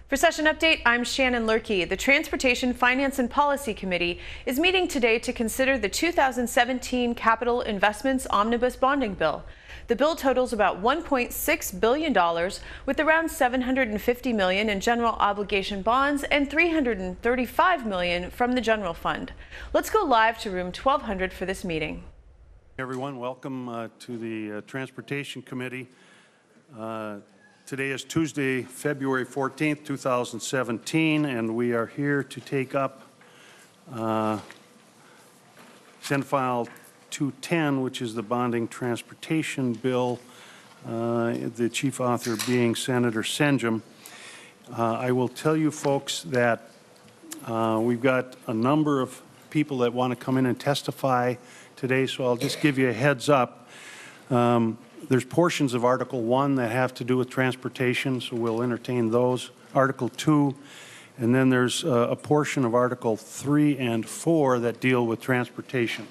For Session Update, I'm Shannon Lurkey. The Transportation Finance and Policy Committee is meeting today to consider the 2017 Capital Investments Omnibus Bonding Bill. The bill totals about $1.6 billion, with around $750 million in general obligation bonds and $335 million from the general fund. Let's go live to room 1200 for this meeting. Everyone, welcome to the Transportation Committee. Today is Tuesday, February 14th, 2017, and we are here to take up Senate File 210, which is the bonding transportation bill, the chief author being Senator Senjum. I will tell you folks that we've got a number of people that want to come in and testify today, so I'll just give you a heads up. There's portions of Article 1 that have to do with transportation, so we'll entertain those. Article 2, and then there's a portion of Article 3 and 4 that deal with transportation.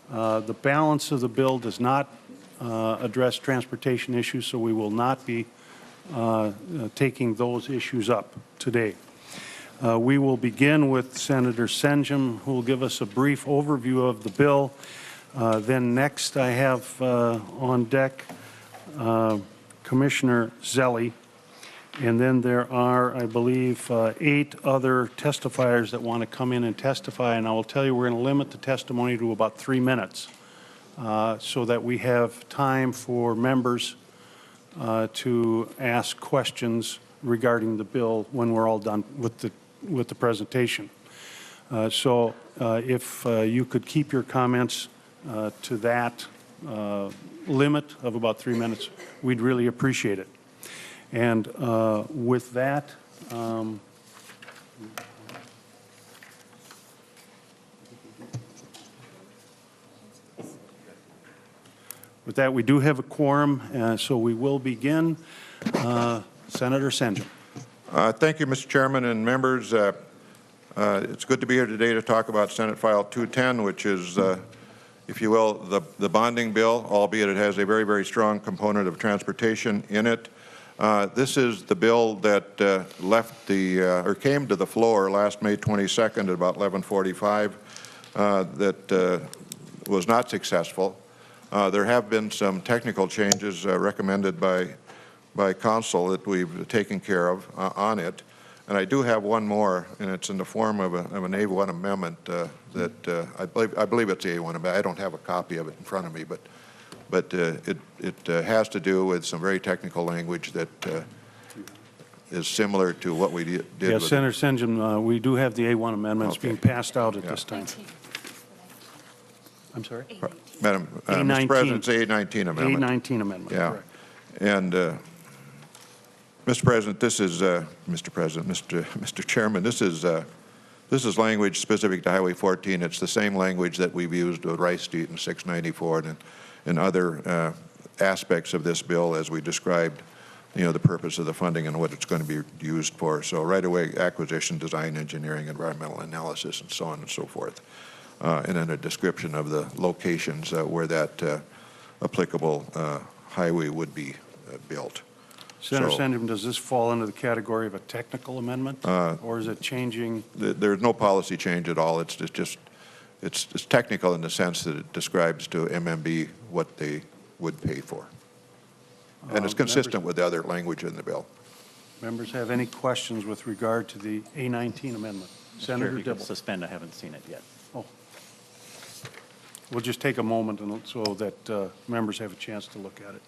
The balance of the bill does not address transportation issues, so we will not be taking those issues up today. We will begin with Senator Senjum, who will give us a brief overview of the bill. Then next I have on deck Commissioner Zelle, and then there are, I believe, 8 other testifiers that want to come in and testify, and I will tell you we're going to limit the testimony to about 3 minutes so that we have time for members to ask questions regarding the bill when we're all done with the presentation. So if you could keep your comments to that limit of about 3 minutes, we'd really appreciate it. And with that, we do have a quorum, so we will begin. Senator Senjum. Thank you, Mr. Chairman and members. It's good to be here today to talk about Senate File 210, which is if you will, the bonding bill, albeit it has a very, very strong component of transportation in it. This is the bill that came to the floor last May 22nd at about 11:45 that was not successful. There have been some technical changes recommended by council that we've taken care of on it. And I do have one more, and it's in the form of an A1 amendment that I believe it's the A1 amendment. I don't have a copy of it in front of me, but it has to do with some very technical language that is similar to what we did. Yes, Senator Senjum, we do have the A1 amendments being passed out at this time. I'm sorry? Madam Mr. President, it's A19 amendment. A19 amendment, yeah. Correct. And Mr. President, this is Mr. Chairman, this is language specific to Highway 14. It's the same language that we've used with Rice Street and 694 and other aspects of this bill as we described, the purpose of the funding and what it's going to be used for. So right away, acquisition, design, engineering, environmental analysis, and so on and so forth. And then a description of the locations where that applicable highway would be built. Senator Senjum, does this fall under the category of a technical amendment, or is it changing? There's no policy change at all. It's technical in the sense that it describes to MMB what they would pay for, and it's consistent with the other language in the bill. Members have any questions with regard to the A19 amendment? Senator Dibble. Suspend. I haven't seen it yet. Oh, we'll just take a moment so that members have a chance to look at it.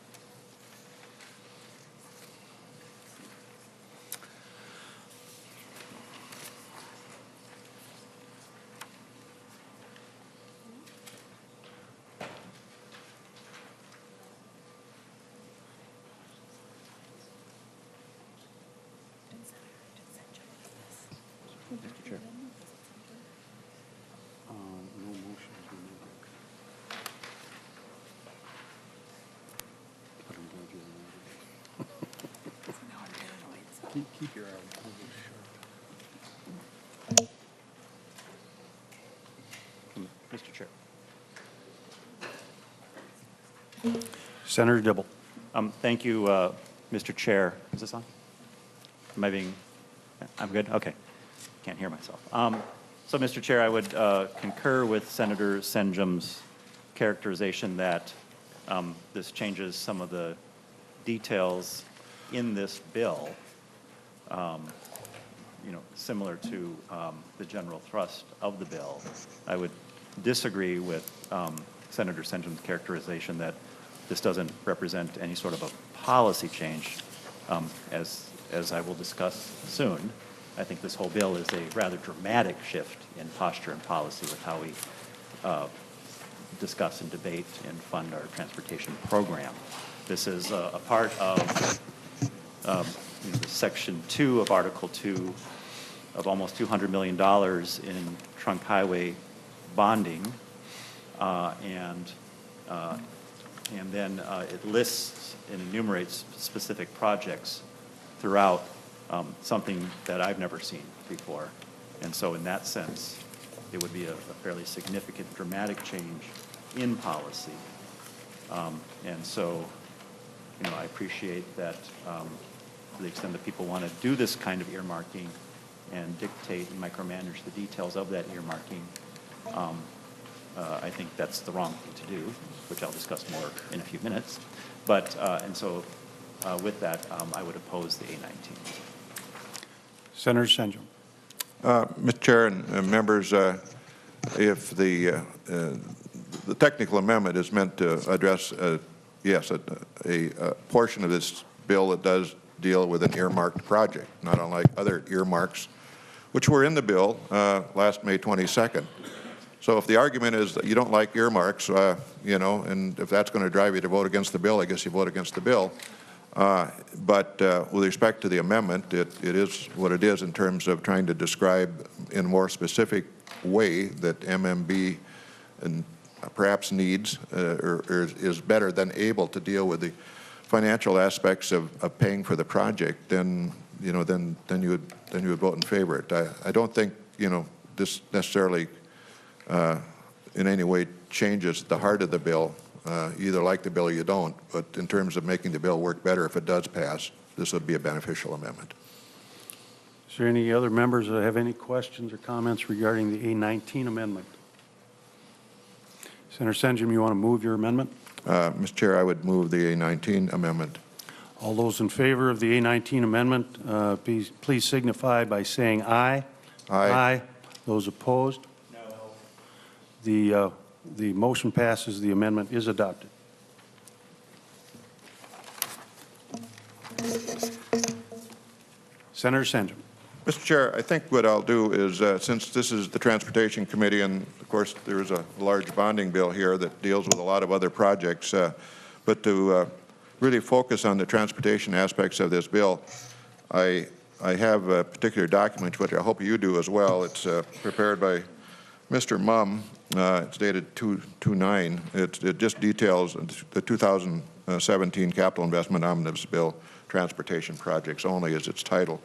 Mr. Chair. No motions were made. Keep your eye sharp. Mr. Chair. Senator Dibble. Thank you, Mr. Chair. Is this on? Am I being I'm good? Okay. Can't hear myself. So, Mr. Chair, I would concur with Senator Senjum's characterization that this changes some of the details in this bill, similar to the general thrust of the bill. I would disagree with Senator Senjum's characterization that this doesn't represent any sort of a policy change, as I will discuss soon. I think this whole bill is a rather dramatic shift in posture and policy with how we discuss and debate and fund our transportation program. This is a part of Section 2 of Article 2 of almost $200 million in trunk highway bonding, and then it lists and enumerates specific projects throughout, something that I've never seen before. And so in that sense, it would be a fairly significant, dramatic change in policy. And so, I appreciate that to the extent that people want to do this kind of earmarking and dictate and micromanage the details of that earmarking, I think that's the wrong thing to do, which I'll discuss more in a few minutes. But, and so with that, I would oppose the A-19. Senator Senjum. Mr. Chair and members, if the technical amendment is meant to address, yes, a portion of this bill that does deal with an earmarked project, not unlike other earmarks, which were in the bill last May 22nd. So if the argument is that you don't like earmarks, and if that's going to drive you to vote against the bill, I guess you vote against the bill. But with respect to the amendment, it is what it is in terms of trying to describe in a more specific way that MMB and perhaps needs or is better than able to deal with the financial aspects of paying for the project. Then you would vote in favor of it. I don't think this necessarily in any way changes the heart of the bill. Either like the bill or you don't, but in terms of making the bill work better, if it does pass, this would be a beneficial amendment. Is there any other members that have any questions or comments regarding the A-19 amendment? Senator Senjum, you want to move your amendment? Mr. Chair, I would move the A-19 amendment. All those in favor of the A-19 amendment, please signify by saying aye. Aye. Aye. Those opposed? No. The motion passes. The amendment is adopted. Senator Senjum. Mr. Chair, I think what I'll do is, since this is the Transportation Committee, and of course there is a large bonding bill here that deals with a lot of other projects, but to really focus on the transportation aspects of this bill, I have a particular document, which I hope you do as well. It's prepared by Mr. Mumm. It's dated 2/9. It just details the 2017 Capital Investment Omnibus Bill, Transportation Projects Only is its title.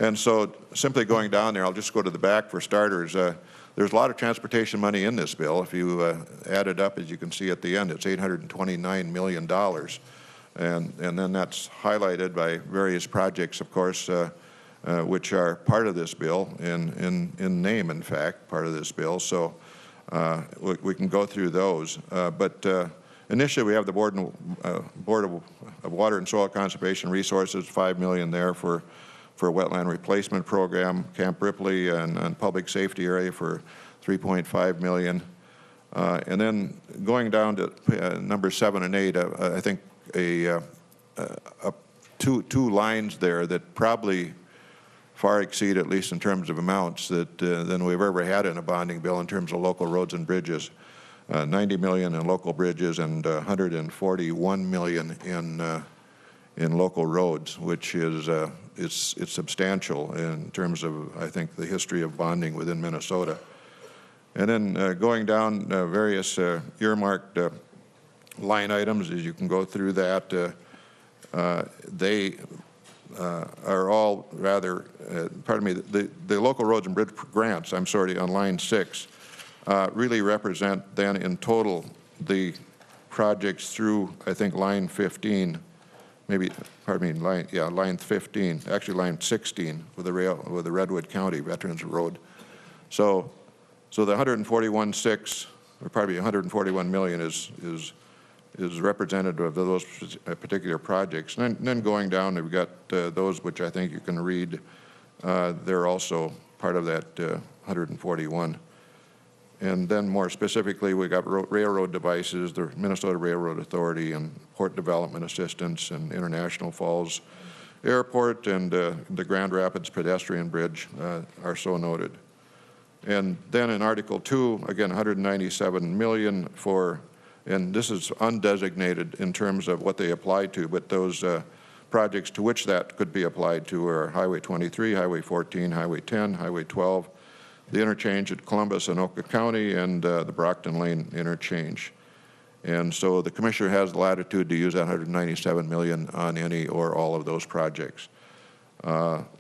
And so simply going down there, I'll just go to the back for starters. There's a lot of transportation money in this bill. If you add it up, as you can see at the end, it's $829 million. And then that's highlighted by various projects, of course, which are part of this bill, in name, in fact, part of this bill. So we can go through those. But initially, we have the Board of Water and Soil Conservation Resources, $5 million there for a wetland replacement program, Camp Ripley and public safety area for $3.5 million. And then going down to numbers 7 and 8, I think two lines there that probably far exceed, at least in terms of amounts, than we've ever had in a bonding bill in terms of local roads and bridges. $90 million in local bridges and $141 million in local roads, which is it's substantial in terms of, I think, the history of bonding within Minnesota. And then going down various earmarked line items, as you can go through that, they are all rather, pardon me, the local roads and bridge grants, I'm sorry, on line 6, really represent then in total the projects through, I think, line 15 line 15, actually line 16 with the Redwood County Veterans Road. So the 141.6, or probably 141 million is representative of those particular projects. And then going down, we've got those which I think you can read. They're also part of that 141. And then more specifically, we got railroad devices, the Minnesota Railroad Authority, and Port Development Assistance, and International Falls Airport, and the Grand Rapids Pedestrian Bridge are so noted. And then in Article 2, again, 197 million for, and this is undesignated in terms of what they apply to, but those projects to which that could be applied to are Highway 23, Highway 14, Highway 10, Highway 12, the interchange at Columbus and Oka County, and the Brockton Lane interchange. And so the Commissioner has the latitude to use that 197 million on any or all of those projects.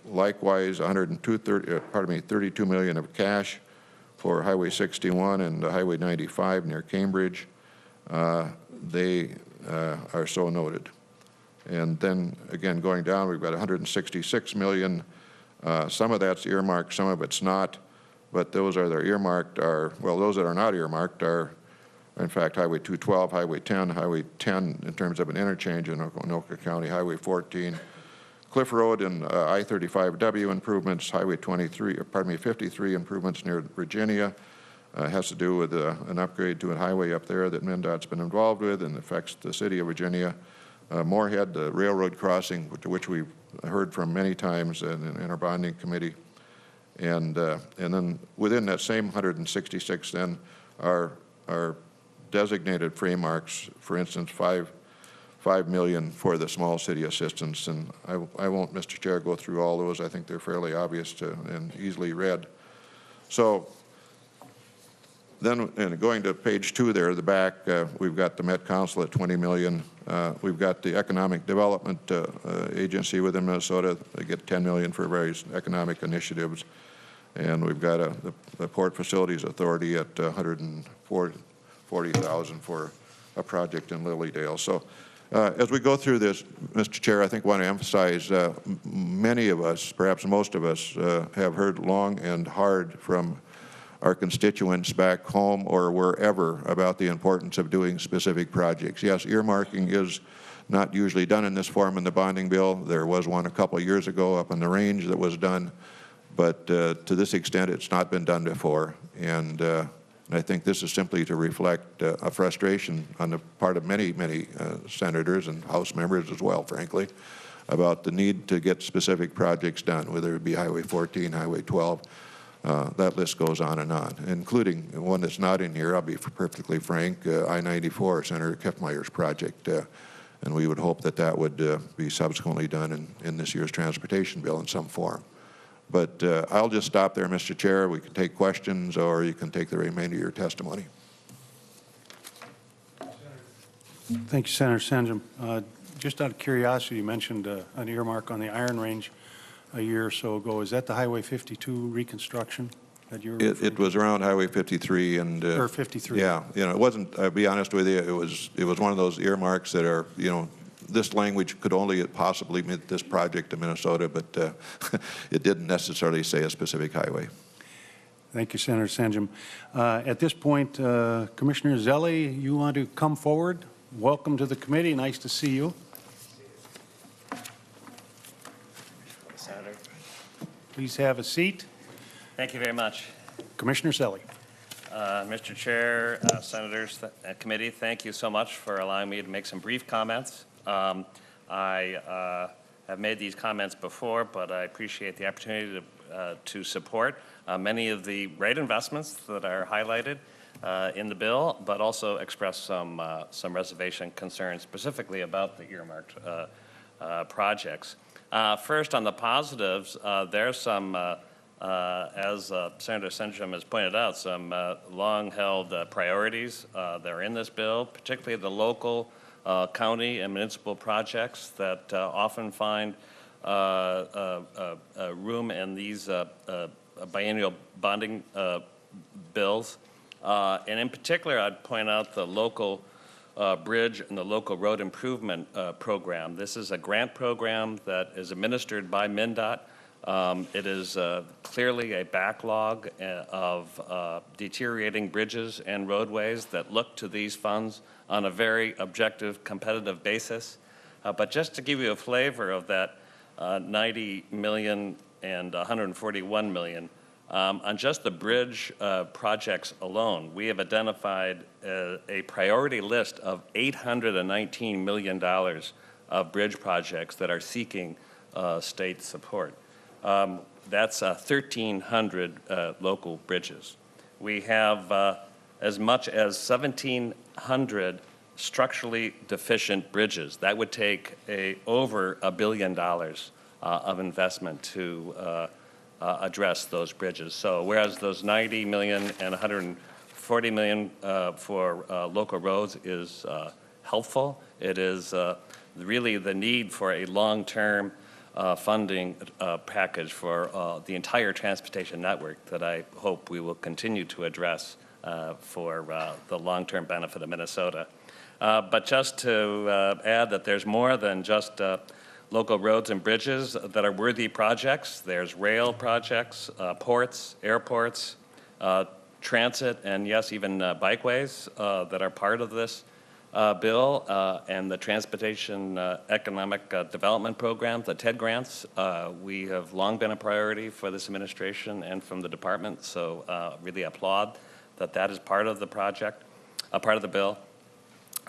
Likewise, 32 million of cash for Highway 61 and Highway 95 near Cambridge. They are so noted. And then again, going down, we've got 166 million. Some of that's earmarked, some of it's not. But those that are earmarked those that are not earmarked are, in fact, Highway 212, Highway 10 in terms of an interchange in Oka County, Highway 14, Cliff Road and I-35W improvements, Highway 53 improvements near Virginia. Has to do with an upgrade to a highway up there that MnDOT's been involved with and affects the city of Virginia. Moorhead, the railroad crossing, which we've heard from many times in our bonding committee. And then within that same 166 then are designated frame marks, for instance, 5 million for the small city assistance. And I won't, Mr. Chair, go through all those. I think they're fairly obvious and easily read. So then, and going to page 2 there, the back, we've got the Met Council at 20 million. We've got the Economic Development Agency within Minnesota. They get 10 million for various economic initiatives. And we've got the Port Facilities Authority at 140,000 for a project in Lilydale. So as we go through this, Mr. Chair, I think I want to emphasize many of us, perhaps most of us, have heard long and hard from our constituents back home or wherever about the importance of doing specific projects. Yes, earmarking is not usually done in this form in the bonding bill. There was one a couple of years ago up in the range that was done. But to this extent, it's not been done before. And I think this is simply to reflect a frustration on the part of many senators and House members as well, frankly, about the need to get specific projects done, whether it be Highway 14, Highway 12. That list goes on, including one that's not in here, I'll be perfectly frank, I-94, Senator Kiffmeyer's project. And we would hope that that would be subsequently done in this year's transportation bill in some form. But I'll just stop there, Mr. Chair. We can take questions, or you can take the remainder of your testimony. Thank you, Senator Senjum. Just out of curiosity, you mentioned an earmark on the Iron Range a year or so ago. Is that the Highway 52 reconstruction that you were It was around Highway 53 and or 53. Yeah, it wasn't. I'll be honest with you. It was one of those earmarks that are this language could only possibly mean this project in Minnesota, but it didn't necessarily say a specific highway. Thank you, Senator Senjum. At this point, Commissioner Zelle, you want to come forward? Welcome to the committee. Nice to see you. Senator. Please have a seat. Thank you very much. Commissioner Zelle. Mr. Chair, Senators, Committee, thank you so much for allowing me to make some brief comments. I have made these comments before, but I appreciate the opportunity to support many of the right investments that are highlighted in the bill, but also express some reservation concerns specifically about the earmarked projects. First, on the positives, there's some, as Senator Senjum has pointed out, some long-held priorities that are in this bill, particularly the local, county, and municipal projects that often find room in these biennial bonding bills. And in particular, I'd point out the local bridge and the local road improvement program. This is a grant program that is administered by MnDOT. It is clearly a backlog of deteriorating bridges and roadways that look to these funds on a very objective, competitive basis. But just to give you a flavor of that 90 million and 141 million, on just the bridge projects alone, we have identified a priority list of $819 million of bridge projects that are seeking state support. That's 1,300 local bridges. We have as much as 1,700 structurally deficient bridges. That would take over $1 billion of investment to address those bridges. So whereas those 90 million and 140 million for local roads is helpful, it is really the need for a long-term funding package for the entire transportation network that I hope we will continue to address for the long-term benefit of Minnesota. But just to add that there's more than just local roads and bridges that are worthy projects. There's rail projects, ports, airports, transit, and yes, even bikeways that are part of this bill, and the Transportation Economic Development Program, the TED grants. We have long been a priority for this administration and from the department, so really applaud that that is part of the project, part of the bill.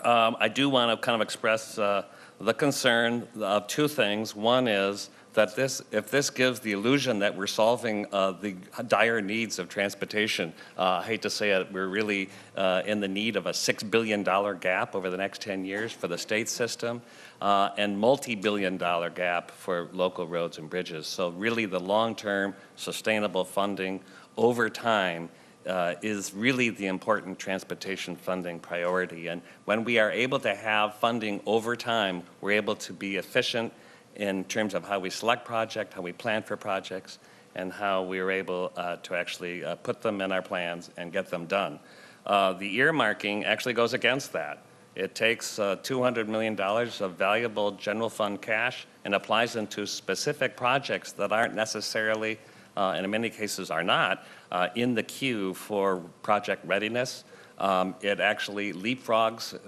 I do want to kind of express the concern of two things. One is that if this gives the illusion that we're solving the dire needs of transportation, I hate to say it, we're really in the need of a $6 billion gap over the next 10 years for the state system and multi-billion-dollar gap for local roads and bridges. So really the long-term sustainable funding over time is really the important transportation funding priority. And when we are able to have funding over time, we're able to be efficient in terms of how we select projects, how we plan for projects, and how we are able to actually put them in our plans and get them done. The earmarking actually goes against that. It takes $200 million of valuable general fund cash and applies them to specific projects that aren't necessarily, and in many cases are not, in the queue for project readiness. It actually leapfrogs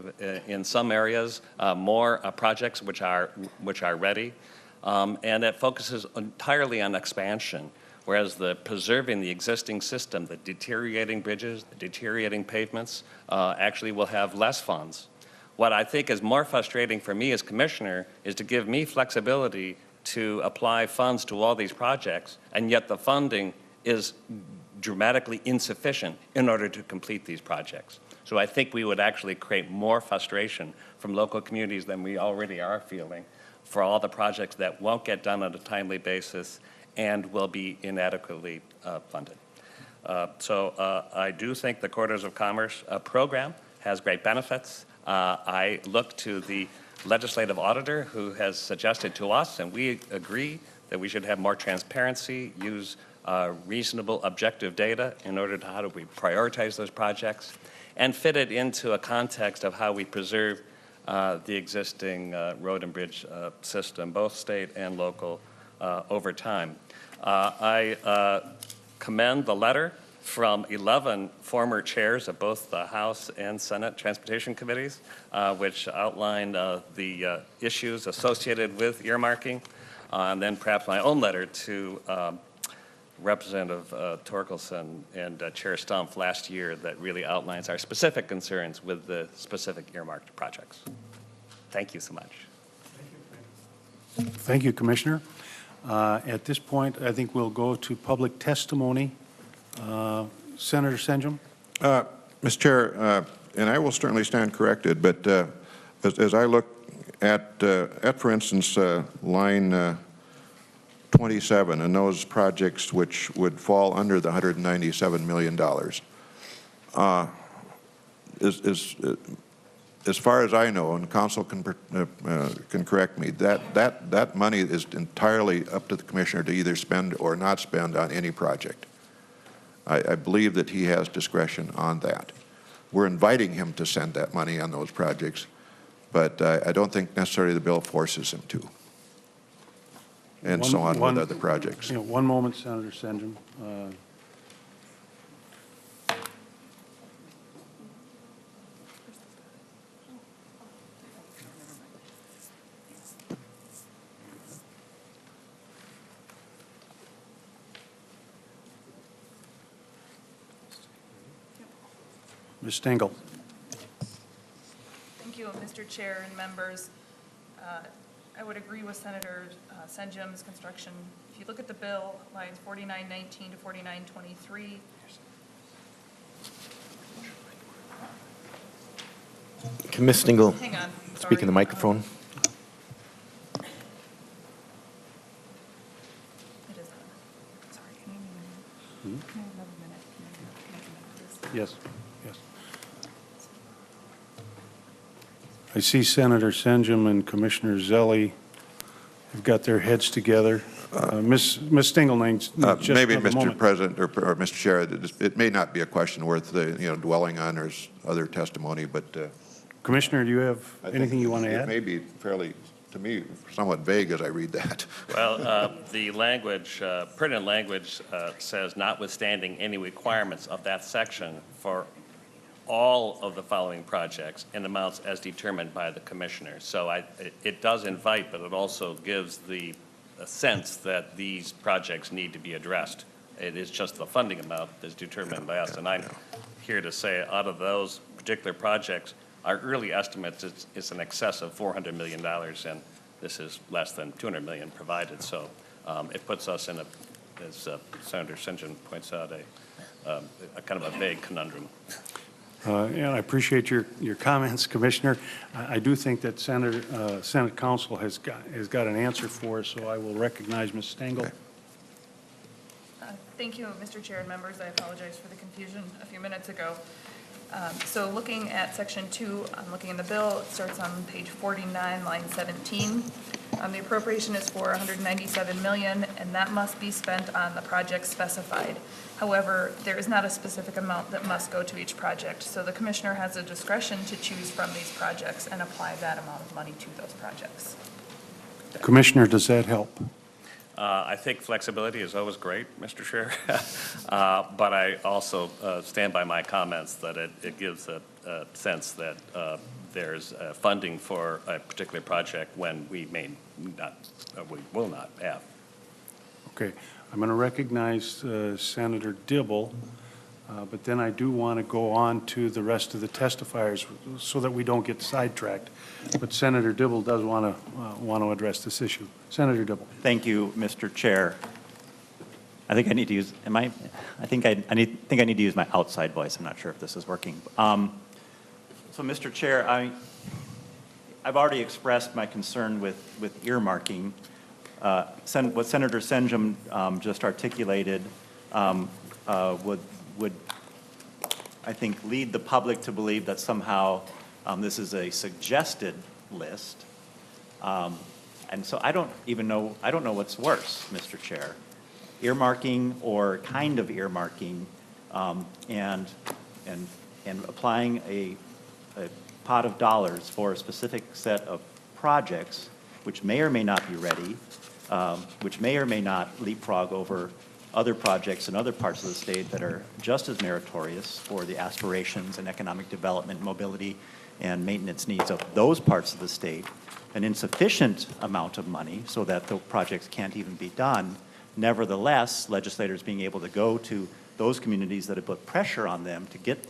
in some areas more projects which are ready, and it focuses entirely on expansion, whereas preserving the existing system, the deteriorating bridges, the deteriorating pavements, actually will have less funds. What I think is more frustrating for me as commissioner is to give me flexibility to apply funds to all these projects, and yet the funding is dramatically insufficient in order to complete these projects. So I think we would actually create more frustration from local communities than we already are feeling for all the projects that won't get done on a timely basis and will be inadequately funded. So I do think the Corridors of Commerce program has great benefits. I look to the legislative auditor who has suggested to us, and we agree, that we should have more transparency, use reasonable objective data in order to how do we prioritize those projects and fit it into a context of how we preserve the existing road and bridge system, both state and local, over time. I commend the letter from 11 former chairs of both the House and Senate Transportation Committees, which outline the issues associated with earmarking, and then perhaps my own letter to Representative Torkelson and Chair Stumpf last year that really outlines our specific concerns with the specific earmarked projects. Thank you so much. Thank you, Commissioner. At this point, I think we'll go to public testimony. Senator Senjum. Mr. Chair, and I will certainly stand corrected, but as I look at for instance, line 27 and those projects which would fall under the $197 million, as far as I know, and council can correct me, that money is entirely up to the commissioner to either spend or not spend on any project. I believe that he has discretion on that. we're inviting him to send that money on those projects, but I don't think necessarily the bill forces him to. And so on with other projects. You know, one moment, Senator Senjum. Ms. Stengel. Thank you, Mr. Chair and members. I would agree with Senator Senjum's construction. If you look at the bill, lines 4919 to 4923, Can Ms. Stengel hang on. speak in the microphone? It is on. Sorry, can I have another minute? Can I have another minute, please? Yes, yes. I see Senator Senjum and Commissioner Zelli have got their heads together. Ms. Stengel needs just Maybe, another Mr. moment. President or Mr. Chair, it may not be a question worth dwelling on. There's other testimony, but Commissioner, do you have I think anything you want to It add? may be fairly, to me, somewhat vague as I read that. Well, the language, pertinent language says notwithstanding any requirements of that section for all of the following projects in amounts as determined by the commissioner. So it does invite, but it also gives the sense that these projects need to be addressed. It is just the funding amount that's determined by us. And I'm here to say out of those particular projects, our early estimates is in excess of $400 million, and this is less than $200 million provided. So it puts us in as Senator Senjum points out, a kind of a vague conundrum. And I appreciate your comments, Commissioner. I do think that Senate Council has got an answer for us, so I will recognize Ms. Stengel. Okay. Thank you, Mr. Chair and members. I apologize for the confusion a few minutes ago. So looking at section 2, I'm looking in the bill, it starts on page 49, line 17. The appropriation is for $197 million, and that must be spent on the project specified. However, there is not a specific amount that must go to each project, so the commissioner has a discretion to choose from these projects and apply that amount of money to those projects. Commissioner, does that help? I think flexibility is always great, Mr. Chair, but I also stand by my comments that it gives a sense that there's funding for a particular project when we may not, we will not have. Okay. I'm going to recognize Senator Dibble, but then I do want to go on to the rest of the testifiers so that we don't get sidetracked. But Senator Dibble does want to address this issue. Senator Dibble. Thank you, Mr. Chair. I think I need to use, I think I need to use my outside voice. I'm not sure if this is working. So, Mr. Chair, I've already expressed my concern with earmarking. What Senator Senjum just articulated would, I think, lead the public to believe that somehow this is a suggested list. And so I don't know what's worse, Mr. Chair, earmarking or kind of earmarking and applying a pot of dollars for a specific set of projects which may or may not be ready, which may or may not leapfrog over other projects in other parts of the state that are just as meritorious for the aspirations and economic development, mobility, and maintenance needs of those parts of the state, an insufficient amount of money so that the projects can't even be done. Nevertheless, legislators being able to go to those communities that have put pressure on them to get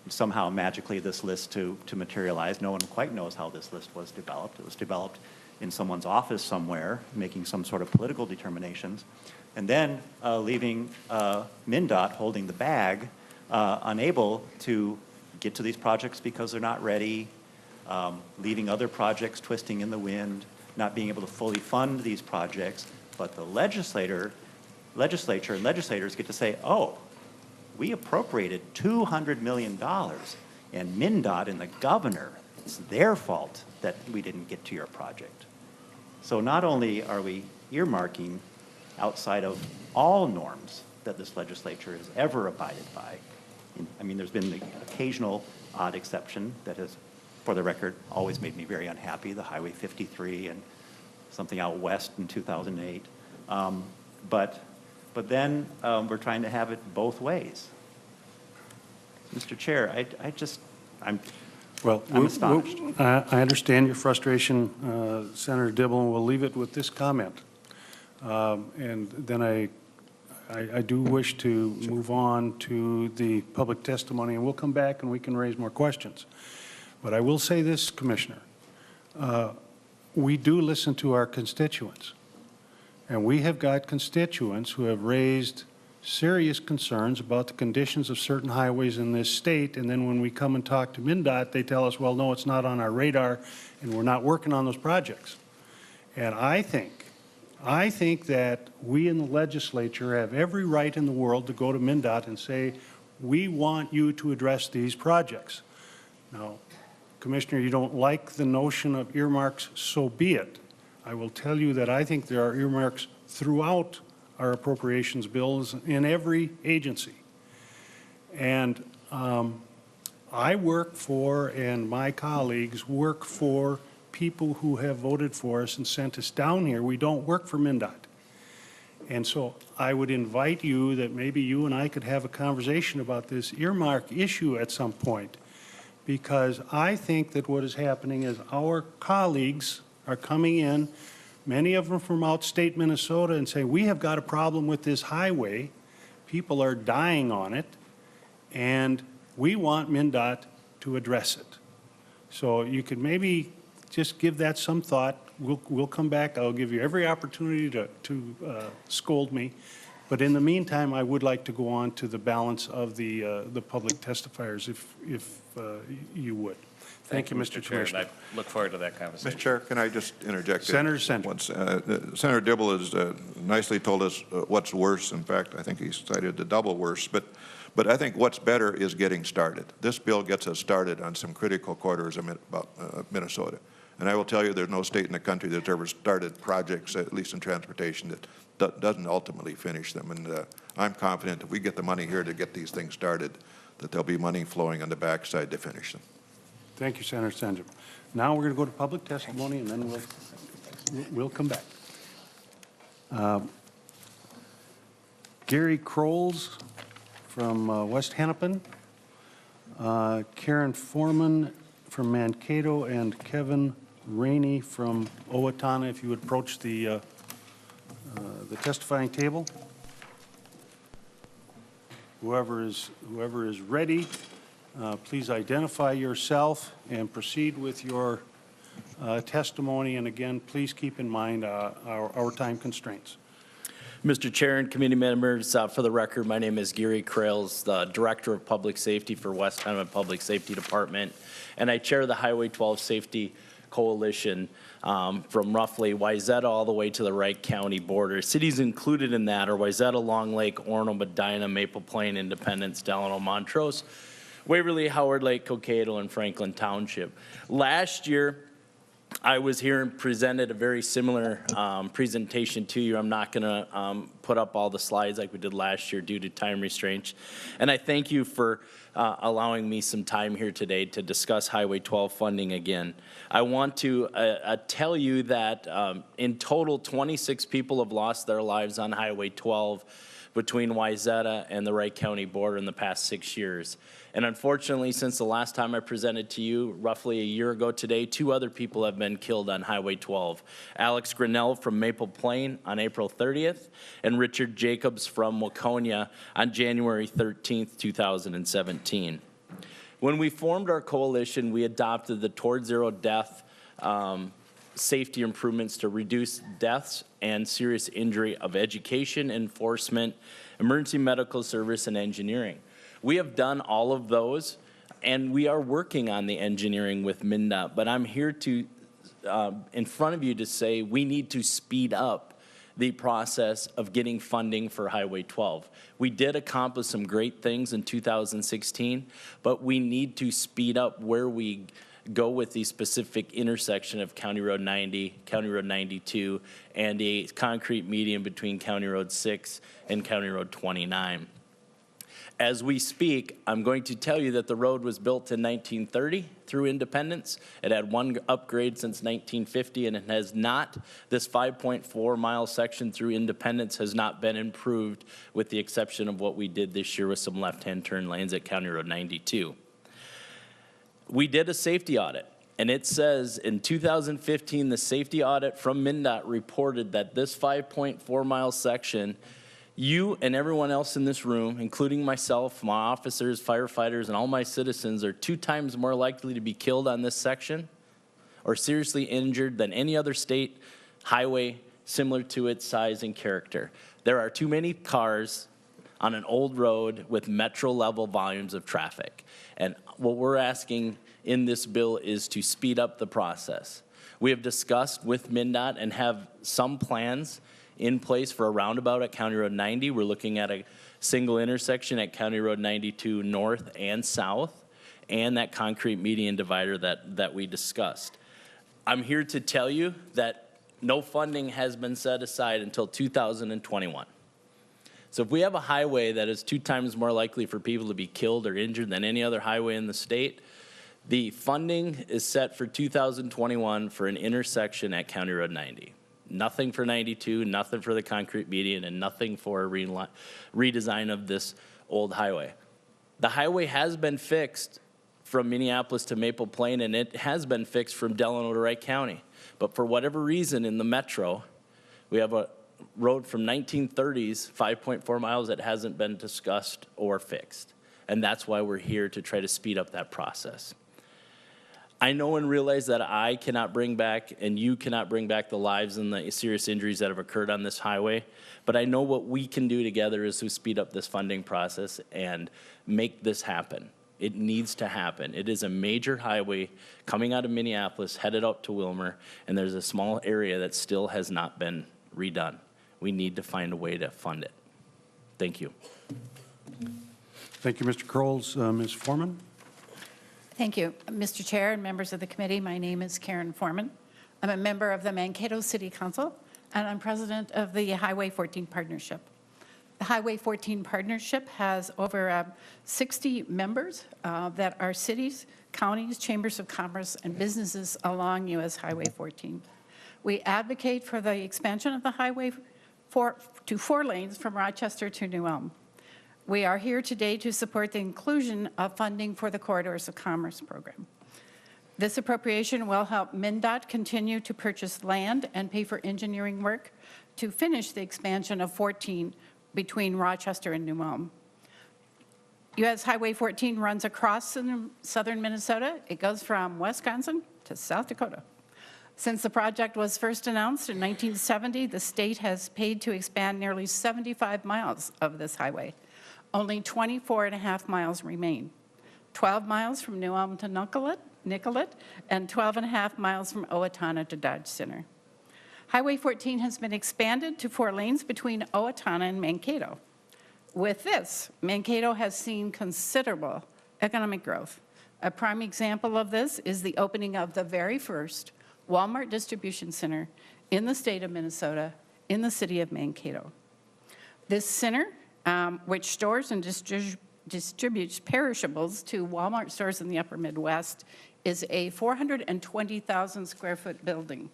somehow magically this list to materialize. No one quite knows how this list was developed. It was developed in someone's office somewhere, making some sort of political determinations, and then leaving MnDOT holding the bag, unable to get to these projects because they're not ready, leaving other projects twisting in the wind, not being able to fully fund these projects. But the legislature and legislators get to say, oh, we appropriated $200 million, and MnDOT and the governor, it's their fault that we didn't get to your project. So not only are we earmarking outside of all norms that this legislature has ever abided by, I mean, there's been the occasional odd exception that has, for the record, always made me very unhappy, the Highway 53 and something out west in 2008. But then we're trying to have it both ways. Mr. Chair, I'm astonished. I understand your frustration, Senator Dibble, and we'll leave it with this comment. And then I do wish to move on to the public testimony, and we'll come back and we can raise more questions. But I will say this, Commissioner. We do listen to our constituents. And we have got constituents who have raised serious concerns about the conditions of certain highways in this state, and then when we come and talk to MnDOT, they tell us, well, no, it's not on our radar, and we're not working on those projects. And I think that we in the legislature have every right in the world to go to MnDOT and say, we want you to address these projects. Now, Commissioner, you don't like the notion of earmarks, so be it. I will tell you that I think there are earmarks throughout our appropriations bills in every agency. And I work for, and my colleagues work for, people who have voted for us and sent us down here. We don't work for MnDOT. And so I would invite you that maybe you and I could have a conversation about this earmark issue at some point, because I think that what is happening is our colleagues are coming in, many of them from outstate Minnesota, and say, we have got a problem with this highway. People are dying on it, and we want MnDOT to address it. So you could maybe just give that some thought. We'll come back. I'll give you every opportunity to scold me. But in the meantime, I would like to go on to the balance of the public testifiers, if you would. Thank you, Mr. Chair, Commissioner. and I look forward to that conversation. Mr. Chair, can I just interject? Senator Sendra. Once, Senator Dibble has nicely told us what's worse. In fact, I think he cited the double worse. But I think what's better is getting started. This bill gets us started on some critical corridors of Minnesota. And I will tell you, there's no state in the country that's ever started projects, at least in transportation, that doesn't ultimately finish them. And I'm confident if we get the money here to get these things started, that there'll be money flowing on the backside to finish them. Thank you, Senator Sendra. Now we're going to go to public testimony, and then we'll come back. Gary Krols from West Hennepin, Karen Foreman from Mankato, and Kevin Rainey from Owatonna. If you would approach the testifying table. Whoever is ready, please identify yourself and proceed with your testimony. And again, please keep in mind our time constraints. Mr. Chair and committee members, for the record, my name is Gary Krales, the Director of Public Safety for West Hennepin Public Safety Department, and I chair the Highway 12 Safety Coalition from roughly Wayzata all the way to the Wright County border. Cities included in that are Wayzata, Long Lake, Orono, Medina, Maple Plain, Independence, Delano, Montrose, Waverly, Howard Lake, Cokato, and Franklin Township. Last year, I was here and presented a very similar presentation to you. I'm not going to put up all the slides like we did last year due to time restraints. And I thank you for allowing me some time here today to discuss Highway 12 funding again. I want to tell you that in total, 26 people have lost their lives on Highway 12 between Wayzata and the Wright County border in the past 6 years. And unfortunately, since the last time I presented to you, roughly a year ago today, 2 other people have been killed on Highway 12. Alex Grinnell from Maple Plain on April 30th, and Richard Jacobs from Waconia on January 13th, 2017. When we formed our coalition, we adopted the Toward Zero Death safety improvements to reduce deaths and serious injury of education, enforcement, emergency medical service, and engineering. We have done all of those, and we are working on the engineering with MnDOT, but I'm here to, in front of you to say we need to speed up the process of getting funding for Highway 12. We did accomplish some great things in 2016, but we need to speed up where we go with the specific intersection of County Road 90, County Road 92, and a concrete median between County Road 6 and County Road 29. As we speak, I'm going to tell you that the road was built in 1930 through Independence. It had one upgrade since 1950, and it has not, this 5.4-mile section through Independence has not been improved, with the exception of what we did this year with some left-hand turn lanes at County Road 92. We did a safety audit, and it says in 2015, the safety audit from MnDOT reported that this 5.4-mile section, you and everyone else in this room, including myself, my officers, firefighters, and all my citizens, are 2 times more likely to be killed on this section or seriously injured than any other state highway similar to its size and character. There are too many cars on an old road with metro-level volumes of traffic. And what we're asking in this bill is to speed up the process. We have discussed with MnDOT and have some plans in place for a roundabout at County Road 90. We're looking at a single intersection at County Road 92 north and south, and that concrete median divider that we discussed. I'm here to tell you that no funding has been set aside until 2021. So if we have a highway that is 2 times more likely for people to be killed or injured than any other highway in the state, the funding is set for 2021 for an intersection at County Road 90. Nothing for 92, nothing for the concrete median, and nothing for a redesign of this old highway. The highway has been fixed from Minneapolis to Maple Plain, and it has been fixed from Delano to Wright County. But for whatever reason in the metro, we have a road from 1930s, 5.4 miles, that hasn't been discussed or fixed. And that's why we're here, to try to speed up that process. I know and realize that I cannot bring back, and you cannot bring back, the lives and the serious injuries that have occurred on this highway, but I know what we can do together is to speed up this funding process and make this happen. It needs to happen. It is a major highway coming out of Minneapolis, headed up to Willmar, and there's a small area that still has not been redone. We need to find a way to fund it. Thank you. Thank you, Mr. Krols. Ms. Foreman? Thank you. Mr. Chair and members of the committee, my name is Karen Foreman. I'm a member of the Mankato City Council, and I'm president of the Highway 14 Partnership. The Highway 14 Partnership has over 60 members that are cities, counties, chambers of commerce, and businesses along U.S. Highway 14. We advocate for the expansion of the highway to 4 lanes from Rochester to New Ulm. We are here today to support the inclusion of funding for the Corridors of Commerce program. This appropriation will help MnDOT continue to purchase land and pay for engineering work to finish the expansion of 14 between Rochester and New Ulm. U.S. Highway 14 runs across southern Minnesota. It goes from Wisconsin to South Dakota. Since the project was first announced in 1970, the state has paid to expand nearly 75 miles of this highway. Only 24.5 miles remain. 12 miles from New Ulm to Nicollet, and 12.5 miles from Owatonna to Dodge Center. Highway 14 has been expanded to 4 lanes between Owatonna and Mankato. With this, Mankato has seen considerable economic growth. A prime example of this is the opening of the very first Walmart distribution center in the state of Minnesota, in the city of Mankato. This center, which stores and distributes perishables to Walmart stores in the upper Midwest, is a 420,000 square foot building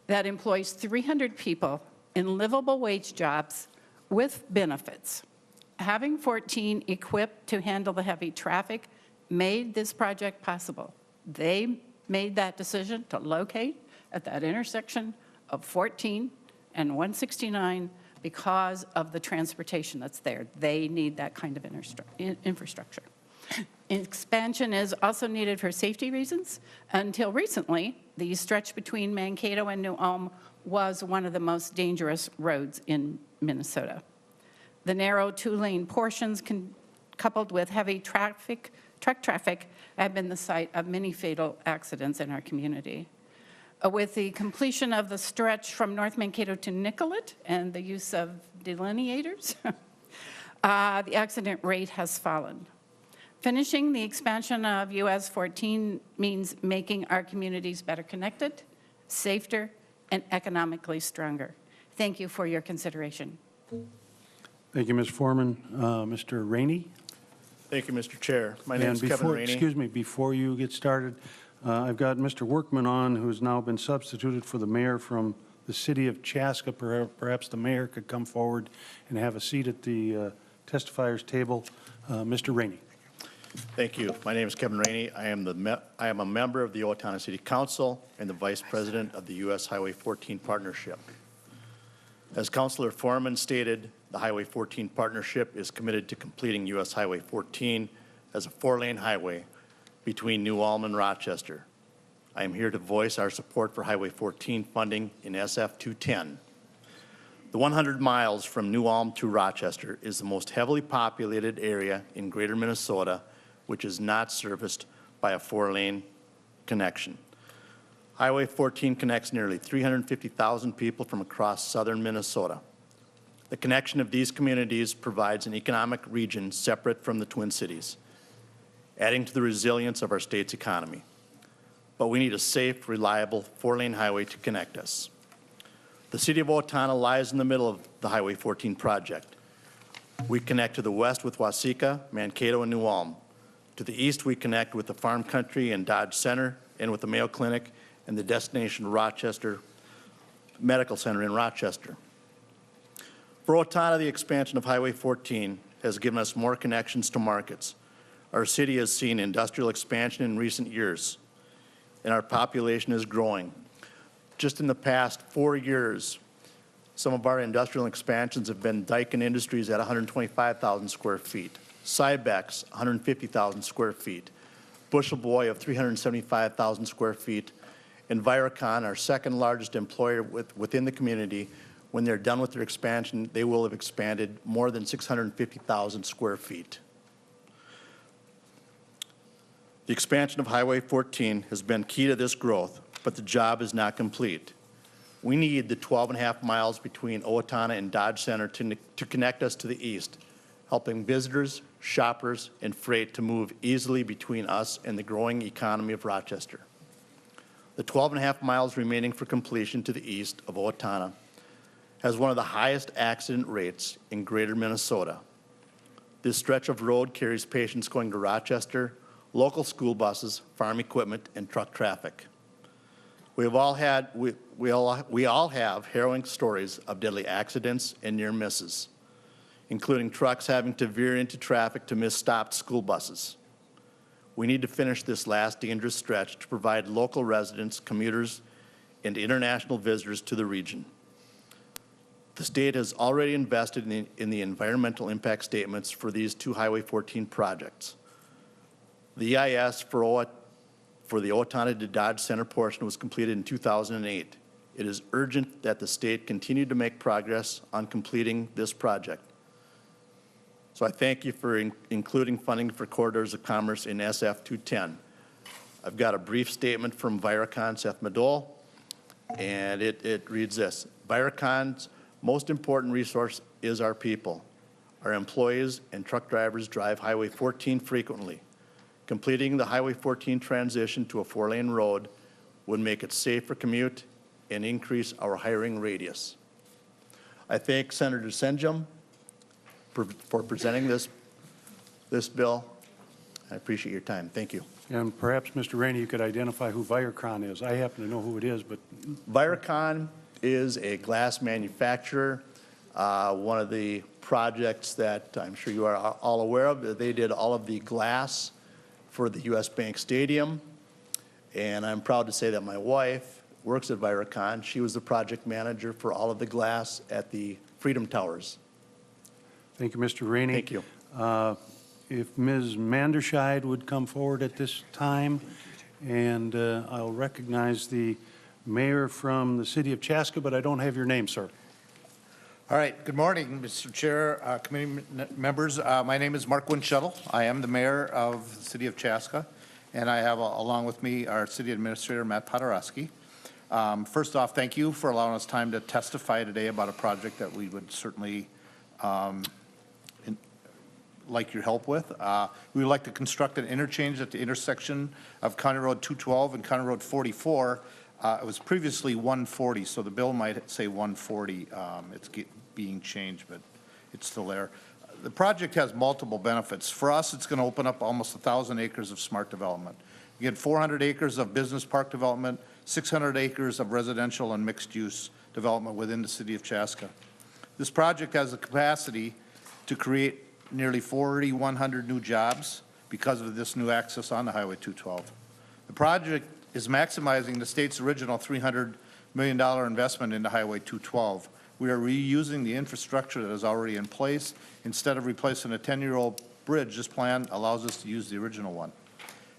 that employs 300 people in livable wage jobs with benefits. Having 14 equipped to handle the heavy traffic made this project possible. They made that decision to locate at that intersection of 14 and 169 because of the transportation that's there. They need that kind of infrastructure. Expansion is also needed for safety reasons. Until recently, the stretch between Mankato and New Ulm was one of the most dangerous roads in Minnesota. The narrow 2-lane portions coupled with heavy truck traffic have been the site of many fatal accidents in our community. With the completion of the stretch from North Mankato to Nicollet and the use of delineators, the accident rate has fallen. Finishing the expansion of US 14 means making our communities better connected, safer, and economically stronger. Thank you for your consideration. Thank you, Mr. Foreman. Mr. Rainey? Thank you, Mr. Chair. My name And is Kevin before, Rainey. excuse me, before you get started, I've got Mr. Workman on, who's now been substituted for the mayor from the city of Chaska. Perhaps the mayor could come forward and have a seat at the testifiers table. Mr. Rainey. Thank you. My name is Kevin Rainey. I am a member of the Owatonna City Council and the Vice President of the U.S. Highway 14 Partnership. As Councilor Foreman stated, the Highway 14 Partnership is committed to completing U.S. Highway 14 as a 4-lane highway between New Ulm and Rochester. I am here to voice our support for Highway 14 funding in SF 210. The 100 miles from New Ulm to Rochester is the most heavily populated area in greater Minnesota, which is not serviced by a 4-lane connection. Highway 14 connects nearly 350,000 people from across southern Minnesota. The connection of these communities provides an economic region separate from the Twin Cities, adding to the resilience of our state's economy. But we need a safe, reliable 4-lane highway to connect us. The city of Owatonna lies in the middle of the Highway 14 project. We connect to the west with Waseca, Mankato, and New Ulm. To the east, we connect with the Farm Country and Dodge Center and with the Mayo Clinic and the destination Rochester Medical Center in Rochester. For Owatonna, the expansion of Highway 14 has given us more connections to markets. Our city has seen industrial expansion in recent years, and our population is growing. Just in the past 4 years, some of our industrial expansions have been Daikin Industries at 125,000 square feet, Cybex, 150,000 square feet, Bushel Boy of 375,000 square feet, and Viracon, our second largest employer within the community. When they're done with their expansion, they will have expanded more than 650,000 square feet. The expansion of Highway 14 has been key to this growth, but the job is not complete. We need the 12.5 miles between Owatonna and Dodge Center to connect us to the east, helping visitors, shoppers, and freight to move easily between us and the growing economy of Rochester. The 12.5 miles remaining for completion to the east of Owatonna has one of the highest accident rates in greater Minnesota. This stretch of road carries patients going to Rochester, local school buses, farm equipment, and truck traffic. We all have harrowing stories of deadly accidents and near misses, including trucks having to veer into traffic to miss stopped school buses. We need to finish this last dangerous stretch to provide local residents, commuters, and international visitors to the region. The state has already invested in the environmental impact statements for these 2 Highway 14 projects. The EIS for the Owatonna to Dodge Center portion was completed in 2008. It is urgent that the state continue to make progress on completing this project. So I thank you for including funding for corridors of commerce in SF 210. I've got a brief statement from Viracon Seth Madole, and it reads this: Viracon's most important resource is our people. Our employees and truck drivers drive Highway 14 frequently. Completing the Highway 14 transition to a 4-lane road would make it safe for commute and increase our hiring radius. I thank Senator Senjum for presenting this bill. I appreciate your time. Thank you. And perhaps, Mr. Rainey, you could identify who Viracon is. I happen to know who it is, but Viracon is a glass manufacturer. One of the projects that I'm sure you are all aware of, they did all of the glass for the U.S. Bank Stadium. And I'm proud to say that my wife works at Viracon. She was the project manager for all of the glass at the Freedom Towers. thank you, Mr. Rainey. Thank you. If Ms. Manderscheid would come forward at this time, and I'll recognize the mayor from the city of Chaska, but I don't have your name, sir. All right. Good morning, Mr. Chair, committee members. My name is Mark Winshuttle. I am the mayor of the city of Chaska, and I have along with me our city administrator, Matt Podorowski. First off, thank you for allowing us time to testify today about a project that we would certainly like your help with. We would like to construct an interchange at the intersection of County Road 212 and County Road 44. It was previously 140, so the bill might say 140. It's being changed, but it's still there. The project has multiple benefits. For us, it's going to open up almost 1,000 acres of smart development. You get 400 acres of business park development, 600 acres of residential and mixed-use development within the city of Chaska. This project has the capacity to create nearly 4,100 new jobs because of this new access on the Highway 212. The project is maximizing the state's original $300 million investment into Highway 212. We are reusing the infrastructure that is already in place. Instead of replacing a 10-year-old bridge, this plan allows us to use the original one.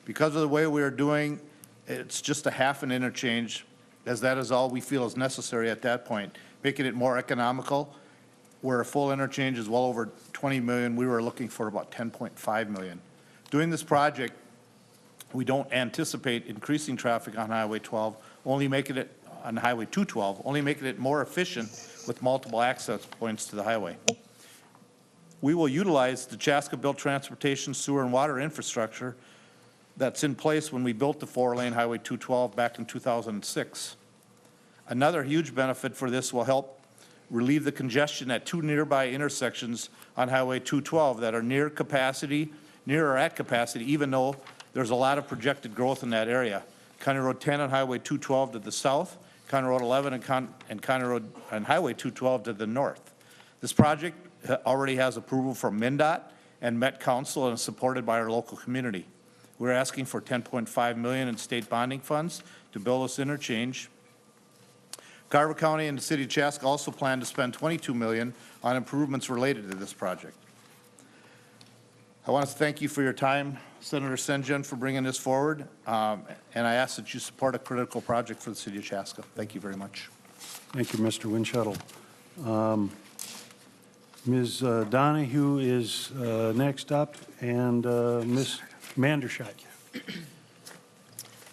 Because of the way we are doing, it's just a half an interchange, as that is all we feel is necessary at that point, making it more economical. Where a full interchange is well over 20 million, we were looking for about 10.5 million. Doing this project, we don't anticipate increasing traffic on Highway 12, only making it on Highway 212, only making it more efficient with multiple access points to the highway. We will utilize the Chaska-built transportation, sewer, and water infrastructure that's in place when we built the 4-lane Highway 212 back in 2006. Another huge benefit for this will help relieve the congestion at 2 nearby intersections on Highway 212 that are near or at capacity, even though there's a lot of projected growth in that area. County Road 10 and Highway 212 to the south, County Road 11 and County Road and Highway 212 to the north. This project already has approval from MnDOT and Met Council and is supported by our local community. We're asking for $10.5 million in state bonding funds to build this interchange. Carver County and the City of Chaska also plan to spend $22 million on improvements related to this project. I want to thank you for your time, Senator Senjin, for bringing this forward, and I ask that you support a critical project for the City of Chaska. Thank you very much. Thank you, Mr. Winchell. Ms. Donahue is next up, and Ms. Manderscheid.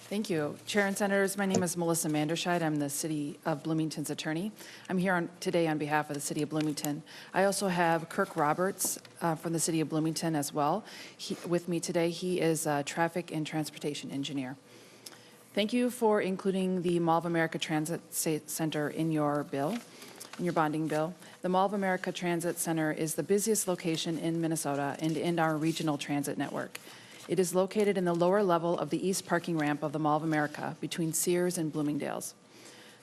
Thank you. Chair and Senators, my name is Melissa Manderscheid. I'm the City of Bloomington's attorney. I'm here today on behalf of the City of Bloomington. I also have Kirk Roberts from the City of Bloomington as well. With me today, he is a traffic and transportation engineer. Thank you for including the Mall of America Transit Center in your bill, in your bonding bill. The Mall of America Transit Center is the busiest location in Minnesota and in our regional transit network. It is located in the lower level of the east parking ramp of the Mall of America between Sears and Bloomingdale's.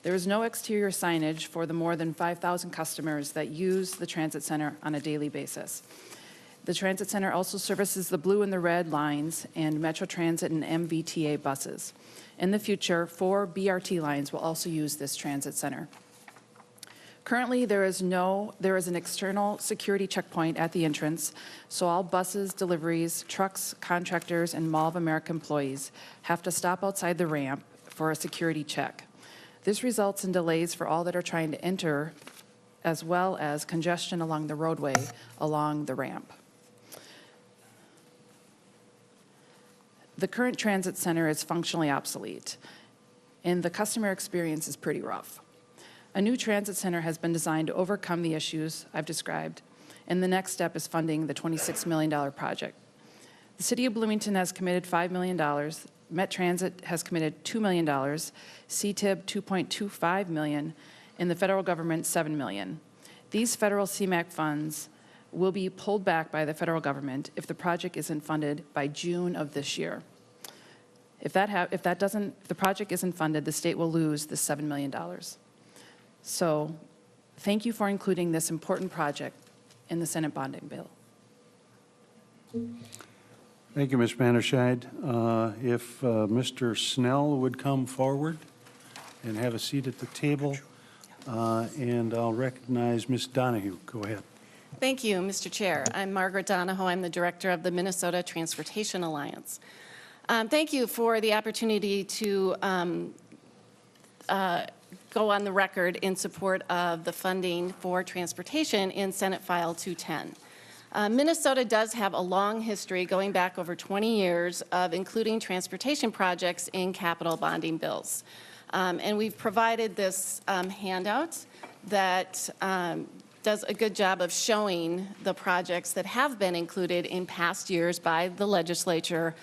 There is no exterior signage for the more than 5,000 customers that use the transit center on a daily basis. The transit center also services the blue and the red lines and Metro Transit and MVTA buses. In the future, 4 BRT lines will also use this transit center. Currently, there is an external security checkpoint at the entrance, so all buses, deliveries, trucks, contractors, and Mall of America employees have to stop outside the ramp for a security check. This results in delays for all that are trying to enter, as well as congestion along the roadway along the ramp. The current transit center is functionally obsolete, and the customer experience is pretty rough. A new transit center has been designed to overcome the issues I've described, and the next step is funding the $26 million project. The City of Bloomington has committed $5 million, Met Transit has committed $2 million, CTIB $2.25 million, and the federal government $7 million. These federal CMAQ funds will be pulled back by the federal government if the project isn't funded by June of this year. If the project isn't funded, the state will lose the $7 million. So thank you for including this important project in the Senate bonding bill. Thank you, Ms. Manderscheid. If Mr. Snell would come forward and have a seat at the table, and I'll recognize Ms. Donahue. Go ahead. Thank you, Mr. Chair. I'm Margaret Donahoe. I'm the director of the Minnesota Transportation Alliance. Thank you for the opportunity to go on the record in support of the funding for transportation in Senate File 210. Minnesota does have a long history, going back over 20 years, of including transportation projects in capital bonding bills. And we've provided this handout that does a good job of showing the projects that have been included in past years by the legislature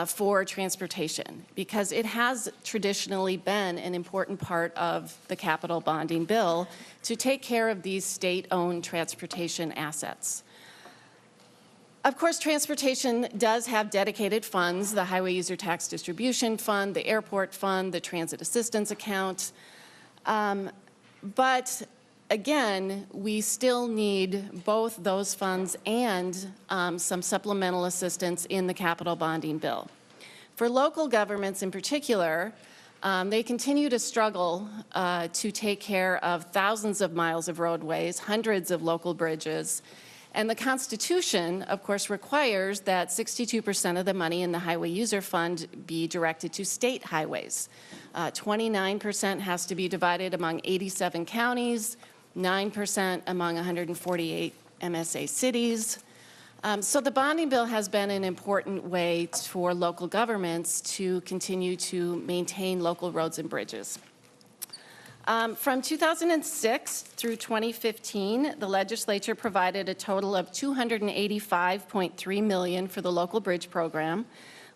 for transportation, because it has traditionally been an important part of the capital bonding bill to take care of these state-owned transportation assets. Of course, transportation does have dedicated funds, the Highway User Tax Distribution Fund, the Airport Fund, the Transit Assistance Account. But again, we still need both those funds and some supplemental assistance in the capital bonding bill. For local governments in particular, they continue to struggle to take care of thousands of miles of roadways, hundreds of local bridges, and the Constitution, of course, requires that 62% of the money in the Highway User Fund be directed to state highways. 29% has to be divided among 87 counties, 9% among 148 MSA cities. So the bonding bill has been an important way for local governments to continue to maintain local roads and bridges. From 2006 through 2015, the legislature provided a total of $285.3 million for the local bridge program,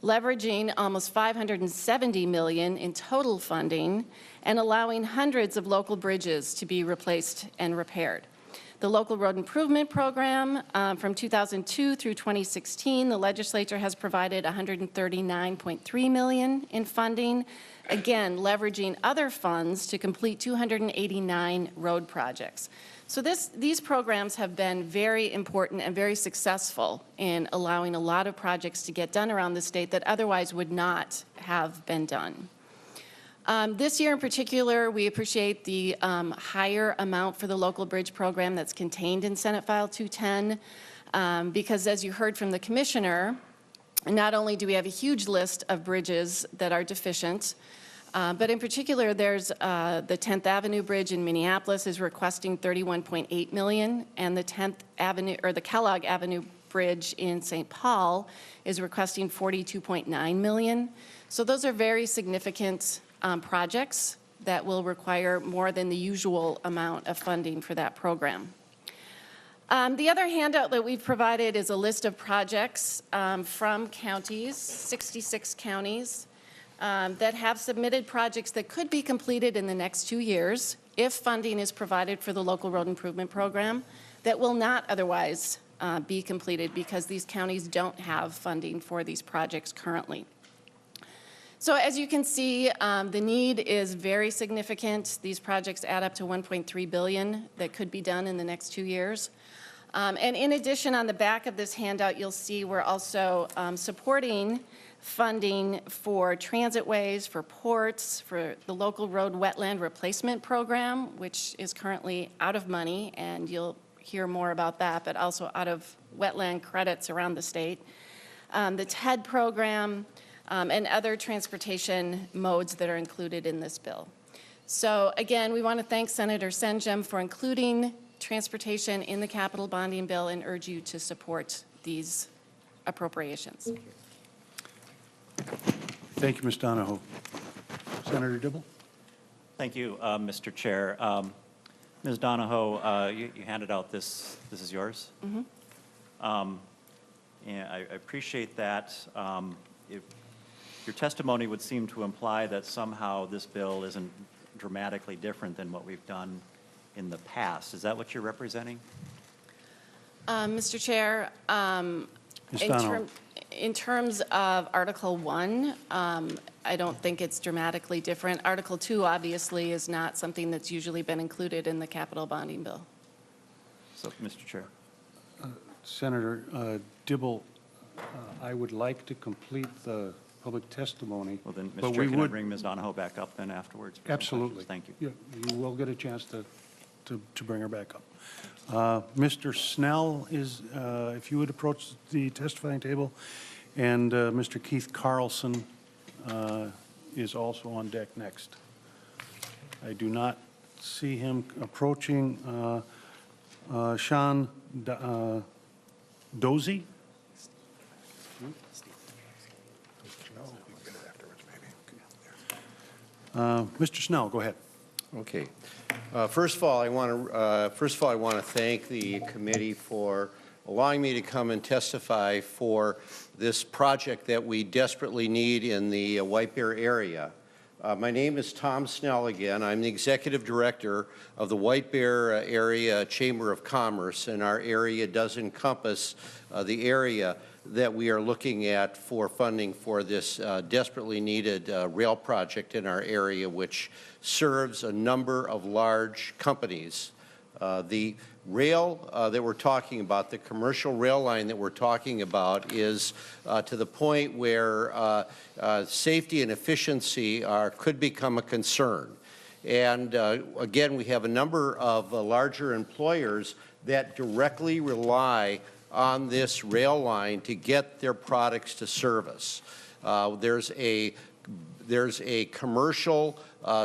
leveraging almost $570 million in total funding and allowing hundreds of local bridges to be replaced and repaired. The local road improvement program from 2002 through 2016, the legislature has provided $139.3 million in funding, again, leveraging other funds to complete 289 road projects. So these programs have been very important and very successful in allowing a lot of projects to get done around the state that otherwise would not have been done. This year in particular, we appreciate the higher amount for the local bridge program that's contained in Senate File 210, because as you heard from the commissioner, not only do we have a huge list of bridges that are deficient, but in particular, there's the 10th Avenue Bridge in Minneapolis is requesting $31.8 million, and the 10th Avenue, or the Kellogg Avenue Bridge in St. Paul is requesting $42.9 million. So those are very significant projects that will require more than the usual amount of funding for that program. The other handout that we've provided is a list of projects from counties, 66 counties, that have submitted projects that could be completed in the next 2 years if funding is provided for the local road improvement program that will not otherwise be completed because these counties don't have funding for these projects currently. So as you can see, the need is very significant. These projects add up to $1.3 billion that could be done in the next 2 years. And in addition, on the back of this handout, you'll see we're also supporting funding for transitways, for ports, for the local road wetland replacement program, which is currently out of money, and you'll hear more about that, but also out of wetland credits around the state. The TED program, and other transportation modes that are included in this bill. So again, we want to thank Senator Senjum for including transportation in the capital bonding bill and urge you to support these appropriations. Thank you, Ms. Donahoe. Senator Dibble? Thank you, Mr. Chair. Ms. Donahoe, you handed out this is yours? Mm-hmm. And I appreciate that. Your testimony would seem to imply that somehow this bill isn't dramatically different than what we've done in the past. Is that what you're representing? Mr. Chair, in terms of Article 1, I don't think it's dramatically different. Article 2 obviously is not something that's usually been included in the capital bonding bill. So, Mr. Chair. Senator Dibble, I would like to complete the public testimony. Well, then, Mr. Chair, can I bring Ms. Donahoe back up then afterwards? Absolutely. Thank you. You will get a chance to bring her back up. Mr. Snell is, if you would approach the testifying table, and Mr. Keith Carlson is also on deck next. I do not see him approaching. Sean Dozie? Mr. Snell, go ahead. Okay. First of all, I want to thank the committee for allowing me to come and testify for this project that we desperately need in the White Bear area. My name is Tom Snell again. I'm the Executive Director of the White Bear Area Chamber of Commerce, and our area does encompass the area that we are looking at for funding for this desperately needed rail project in our area, which serves a number of large companies. The rail that we're talking about, the commercial rail line that we're talking about, is to the point where safety and efficiency could become a concern. And again, we have a number of larger employers that directly rely on this rail line to get their products to service. There's a commercial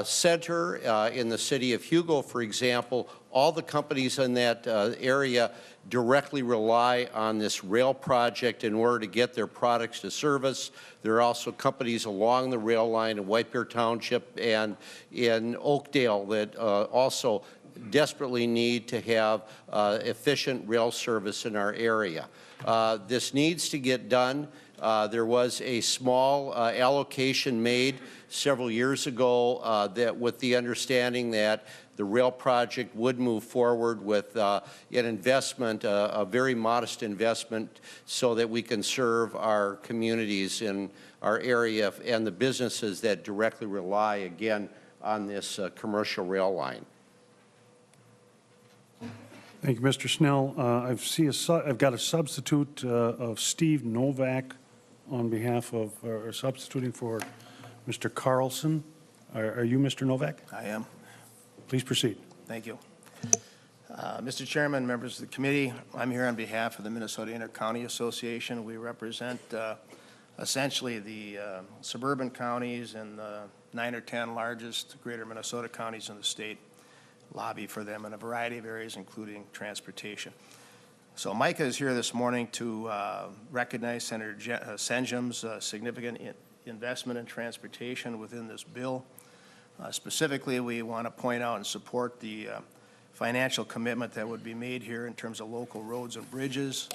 center in the city of Hugo, for example. All the companies in that area directly rely on this rail project in order to get their products to service. There are also companies along the rail line in White Bear Township and in Oakdale that also desperately need to have efficient rail service in our area. This needs to get done. There was a small allocation made several years ago that with the understanding that the rail project would move forward with an investment, a very modest investment, so that we can serve our communities in our area and the businesses that directly rely, again, on this commercial rail line. Thank you, Mr. Snell. I've got a substitute of Steve Novak on behalf of, or substituting for Mr. Carlson. Are you Mr. Novak? I am. Please proceed. Thank you. Mr. Chairman, members of the committee, I'm here on behalf of the Minnesota Intercounty Association. We represent essentially the suburban counties and the 9 or 10 largest greater Minnesota counties in the state. Lobby for them in a variety of areas, including transportation. So Micah is here this morning to recognize Senator Senjum's significant investment in transportation within this bill. Specifically, we want to point out and support the financial commitment that would be made here in terms of local roads and bridges,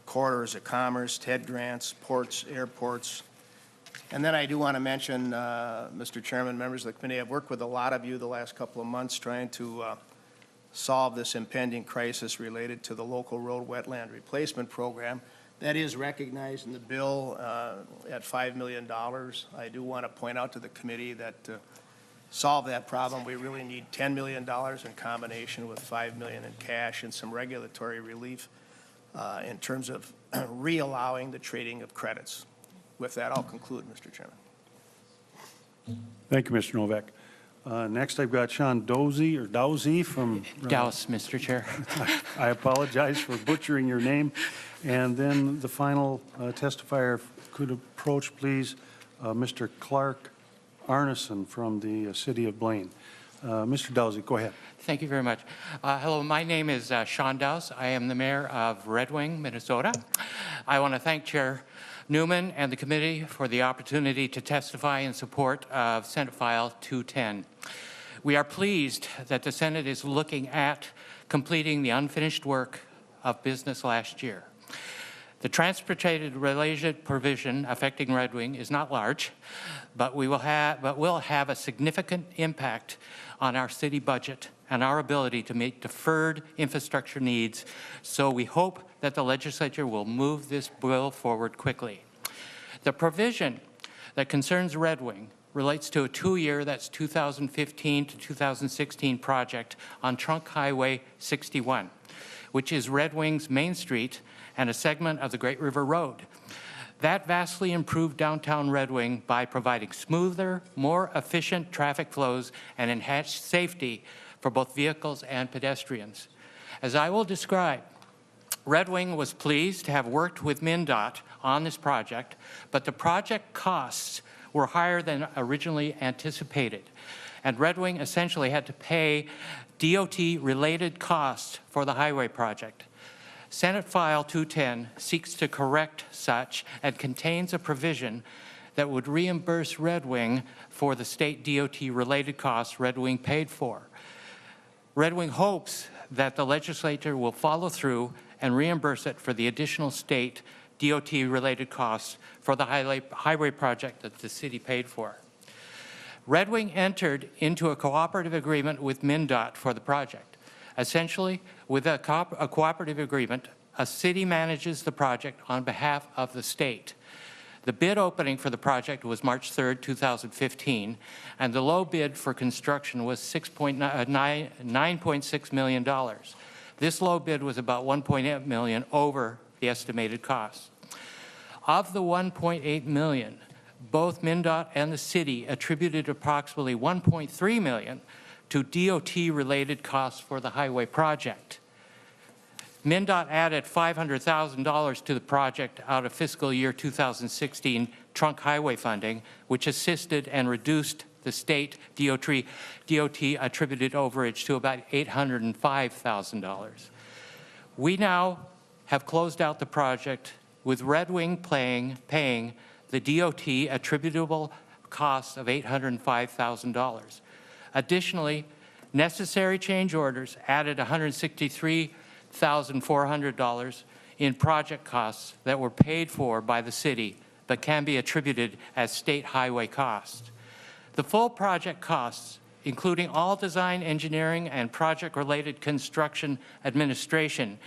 corridors of commerce, TED grants, ports, airports. And then I do want to mention, Mr. Chairman, members of the committee, I've worked with a lot of you the last couple of months trying to solve this impending crisis related to the local road wetland replacement program. That is recognized in the bill at $5 million. I do want to point out to the committee that to solve that problem, we really need $10 million in combination with $5 million in cash and some regulatory relief in terms of re-allowing the trading of credits. With that, I'll conclude, Mr. Chairman. Thank you, Mr. Novak. Next, I've got Sean Dowsey from... Dowse, Mr. Chair. I apologize for butchering your name. And then the final testifier could approach, please, Mr. Clark Arneson from the city of Blaine. Mr. Dowsey, go ahead. Thank you very much. Hello, my name is Sean Dowse. I am the mayor of Red Wing, Minnesota. I want to thank Chair Newman and the committee for the opportunity to testify in support of Senate File 210. We are pleased that the Senate is looking at completing the unfinished work of business last year. The transportation-related provision affecting Red Wing is not large, but will have a significant impact on our city budget and our ability to meet deferred infrastructure needs, so we hope that the legislature will move this bill forward quickly. The provision that concerns Red Wing relates to a 2-year, that's 2015 to 2016 project on Trunk Highway 61, which is Red Wing's Main Street and a segment of the Great River Road. That vastly improved downtown Red Wing by providing smoother, more efficient traffic flows and enhanced safety for both vehicles and pedestrians. As I will describe, Red Wing was pleased to have worked with MnDOT on this project, but the project costs were higher than originally anticipated, and Red Wing essentially had to pay DOT-related costs for the highway project. Senate File 210 seeks to correct such and contains a provision that would reimburse Red Wing for the state DOT-related costs Red Wing paid for. Red Wing hopes that the legislature will follow through and reimburse it for the additional state DOT-related costs for the highway project that the city paid for. Red Wing entered into a cooperative agreement with MnDOT for the project. Essentially, with a cooperative agreement, a city manages the project on behalf of the state. The bid opening for the project was March 3rd, 2015, and the low bid for construction was $9.6 million. This low bid was about $1.8 million over the estimated cost. Of the $1.8 million, both MnDOT and the city attributed approximately $1.3 million to DOT-related costs for the highway project. MnDOT added $500,000 to the project out of fiscal year 2016 trunk highway funding, which assisted and reduced the state DOT attributed overage to about $805,000. We now have closed out the project with Red Wing paying the DOT attributable costs of $805,000. Additionally, necessary change orders added $163,400 in project costs that were paid for by the city but can be attributed as state highway costs. The full project costs, including all design, engineering, and project-related construction administration,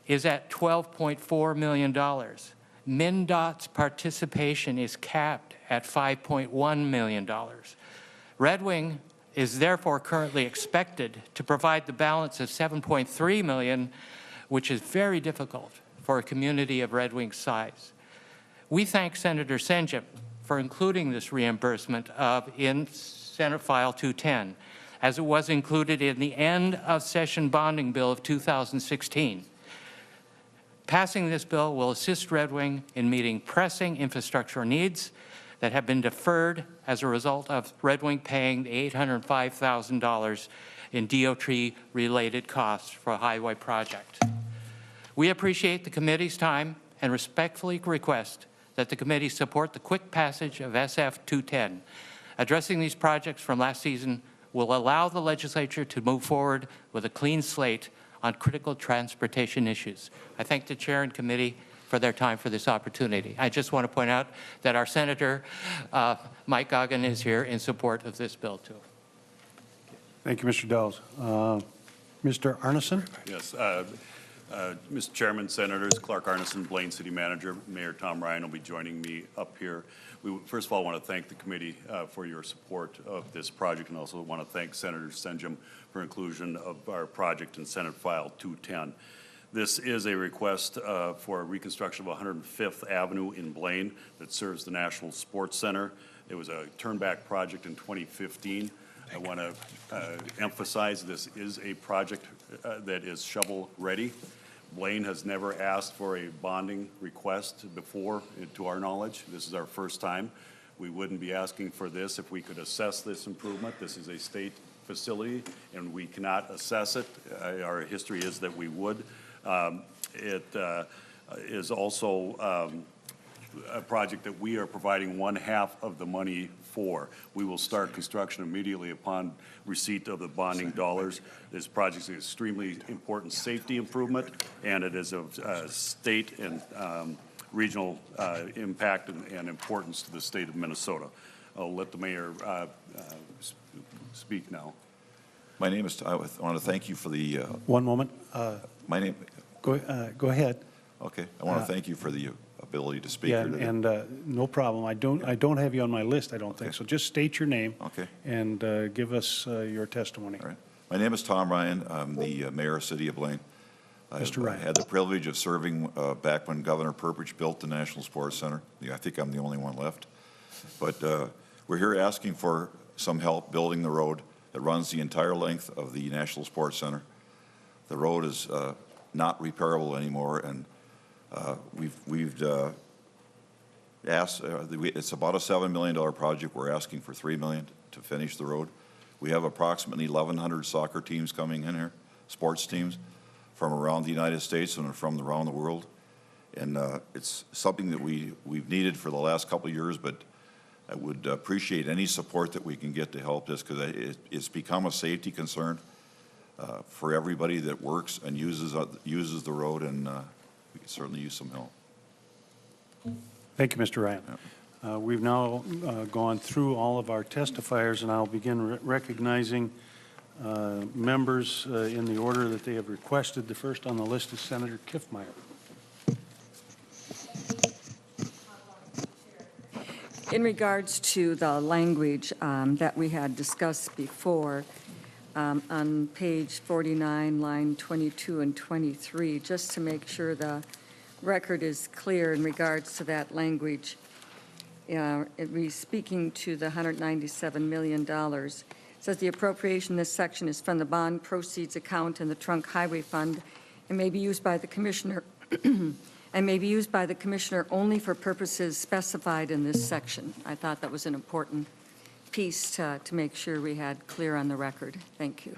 is at $12.4 million. MnDOT's participation is capped at $5.1 million. Red Wing is therefore currently expected to provide the balance of $7.3 million, which is very difficult for a community of Red Wing's size. We thank Senator Senjum for including this reimbursement in Senate File 210, as it was included in the end of session bonding bill of 2016. Passing this bill will assist Red Wing in meeting pressing infrastructure needs that have been deferred as a result of Red Wing paying the $805,000 in DOT-related costs for a highway project. We appreciate the committee's time and respectfully request that the committee support the quick passage of SF 210. Addressing these projects from last season will allow the legislature to move forward with a clean slate on critical transportation issues. I thank the chair and committee for their time for this opportunity. I just want to point out that our Senator Mike Goggin is here in support of this bill too. Thank you, Mr. Dowles. Mr. Arneson? Yes. Mr. Chairman, Senators, Clark Arneson, Blaine City Manager, Mayor Tom Ryan will be joining me up here. We first of all want to thank the committee for your support of this project, and also want to thank Senator Senjum for inclusion of our project in Senate File 210. This is a request for a reconstruction of 105th Avenue in Blaine that serves the National Sports Center. It was a turnback project in 2015. I want to emphasize this is a project that is shovel ready. Blaine has never asked for a bonding request before, to our knowledge. This is our first time. We wouldn't be asking for this if we could assess this improvement. This is a state facility, and we cannot assess it. Our history is that we would. It is also a project that we are providing one half of the money for. We will start construction immediately upon receipt of the bonding dollars. This project is an extremely important safety improvement, and it is of state and regional impact and importance to the state of Minnesota. I'll let the mayor speak now. My name is, I want to thank you for the... One moment. My name... Go ahead. Okay. I want to thank you for the ability to speak Yeah, here today. and no problem. I don't have you on my list, I don't think. So just state your name. Okay. And give us your testimony. All right. My name is Tom Ryan. I'm the mayor of City of Blaine. Mr. Ryan. I had the privilege of serving back when Governor Perpich built the National Sports Center. Yeah, I think I'm the only one left. But we're here asking for some help building the road that runs the entire length of the National Sports Center. The road is not repairable anymore, and we've asked, it's about a $7 million project. We're asking for $3 million to finish the road. We have approximately 1,100 soccer teams coming in here, sports teams, from around the United States and from around the world. And it's something that we've needed for the last couple of years, but I would appreciate any support that we can get to help this, because it's become a safety concern. for everybody that works and uses the road, and we could certainly use some help. Thank you, Mr. Ryan. We've now gone through all of our testifiers, and I'll begin recognizing members in the order that they have requested. The first on the list is Senator Kiffmeyer. In regards to the language that we had discussed before, on page 49, line 22 and 23, just to make sure the record is clear in regards to that language, speaking to the $197 million, says the appropriation in this section is from the bond proceeds account in the trunk highway fund and may be used by the commissioner and may be used by the commissioner only for purposes specified in this section. I thought that was an important piece to make sure we had clear on the record. Thank you.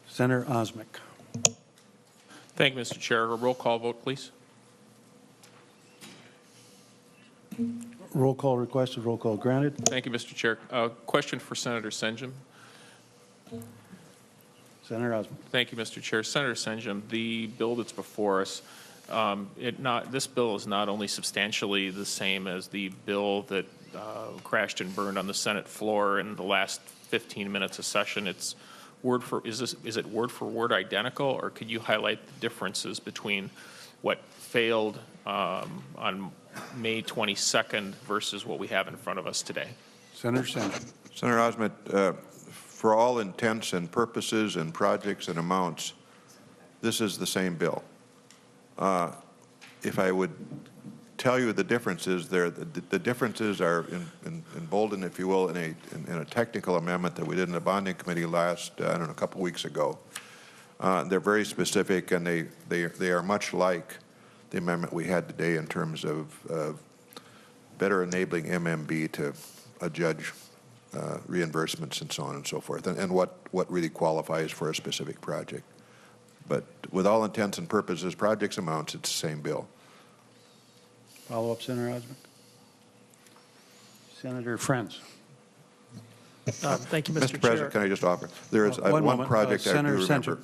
Senator Osmic. Thank you, Mr. Chair. A roll call vote, please. Roll call requested. Roll call granted. Thank you, Mr. Chair. Question for Senator Senjum. Senator Osmic. Thank you, Mr. Chair. Senator Senjum, the bill that's before us, this bill is not only substantially the same as the bill that crashed and burned on the Senate floor in the last 15 minutes of session. It's is it word for word identical, or could you highlight the differences between what failed on May 22nd versus what we have in front of us today? Senator Senjum. Senator Osment, for all intents and purposes and projects and amounts, this is the same bill. If I would tell you the differences there, the differences are emboldened, if you will, in a technical amendment that we did in the bonding committee last, I don't know, a couple weeks ago. They're very specific, and they are much like the amendment we had today in terms of better enabling MMB to adjudge reimbursements and so on and so forth, and what really qualifies for a specific project. But with all intents and purposes, projects amounts, it's the same bill. Follow-up, Senator Osmic. Senator Friends. Thank you, Mr. Mr. President, can I just offer? There is one project I do remember.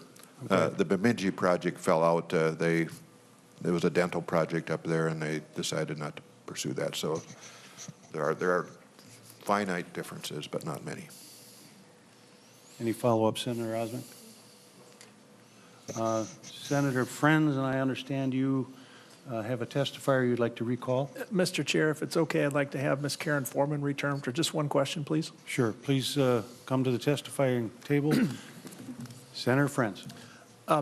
The Bemidji project fell out. There was a dental project up there, and they decided not to pursue that. So there are finite differences, but not many. Any follow-up, Senator Osmic? Senator Friends, and I understand you have a testifier you'd like to recall. Mr. Chair, if it's okay, I'd like to have Ms. Karen Foreman return for just one question, please. Sure. Please come to the testifying table. Senator Friends.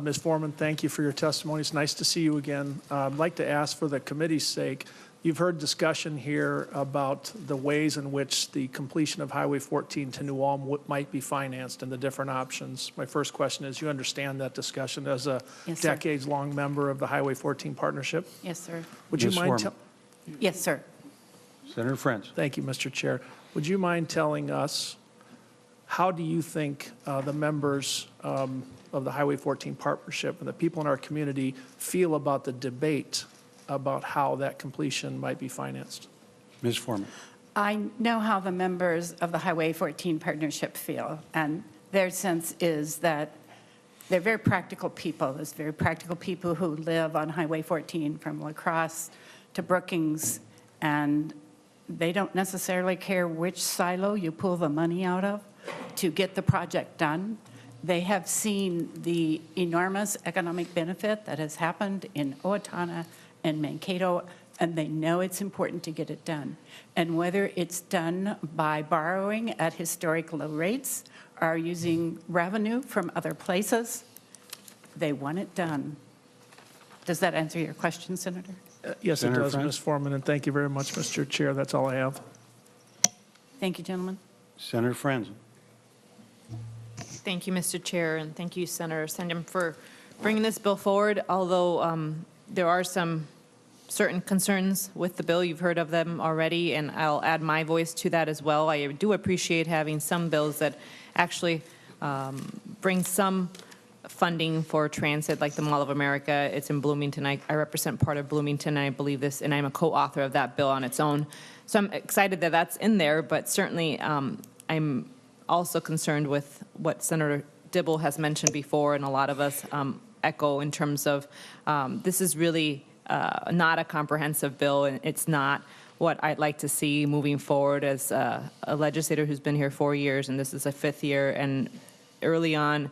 Ms. Foreman, thank you for your testimony. It's nice to see you again. I'd like to ask, for the committee's sake, you've heard discussion here about the ways in which the completion of Highway 14 to New Ulm might be financed and the different options. My first question is, you understand that discussion as a decades-long member of the Highway 14 partnership? Yes, sir. Would you mind? Yes, sir. Senator Friends. Thank you, Mr. Chair. Would you mind telling us, how do you think the members of the Highway 14 partnership and the people in our community feel about the debate about how that completion might be financed? Ms. Foreman. I know how the members of the Highway 14 partnership feel, and their sense is that they're very practical people. There's very practical people who live on Highway 14 from La Crosse to Brookings, and they don't necessarily care which silo you pull the money out of to get the project done. They have seen the enormous economic benefit that has happened in Owatonna and Mankato, and they know it's important to get it done. And whether it's done by borrowing at historic low rates or using revenue from other places, they want it done. Does that answer your question, Senator? Yes, it does, Ms. Foreman, and thank you very much, Mr. Chair. That's all I have. Thank you, gentlemen. Senator Friends. Thank you, Mr. Chair, and thank you, Senator Senjum, for bringing this bill forward. Although there are some certain concerns with the bill, you've heard of them already, and I'll add my voice to that as well. I do appreciate having some bills that actually bring some funding for transit like the Mall of America. It's in Bloomington. I represent part of Bloomington, and I believe this, and I'm a co-author of that bill on its own. So I'm excited that that's in there, but certainly I'm also concerned with what Senator Dibble has mentioned before, and a lot of us echo in terms of this is really not a comprehensive bill, and it's not what I'd like to see moving forward as a legislator who's been here 4 years, and this is a 5th year. And early on,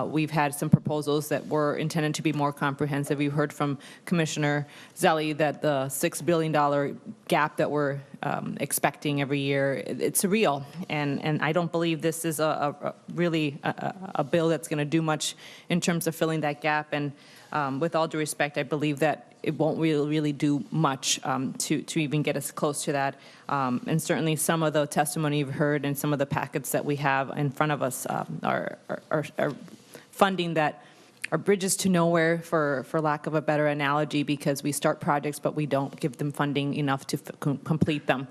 we've had some proposals that were intended to be more comprehensive. You heard from Commissioner Zelli that the $6 billion gap that we're expecting every year, it's real. And I don't believe this is really a bill that's going to do much in terms of filling that gap. And with all due respect, I believe that it won't really do much to even get us close to that. And certainly some of the testimony you've heard and some of the packets that we have in front of us are funding that are bridges to nowhere, for lack of a better analogy, because we start projects but we don't give them funding enough to complete them.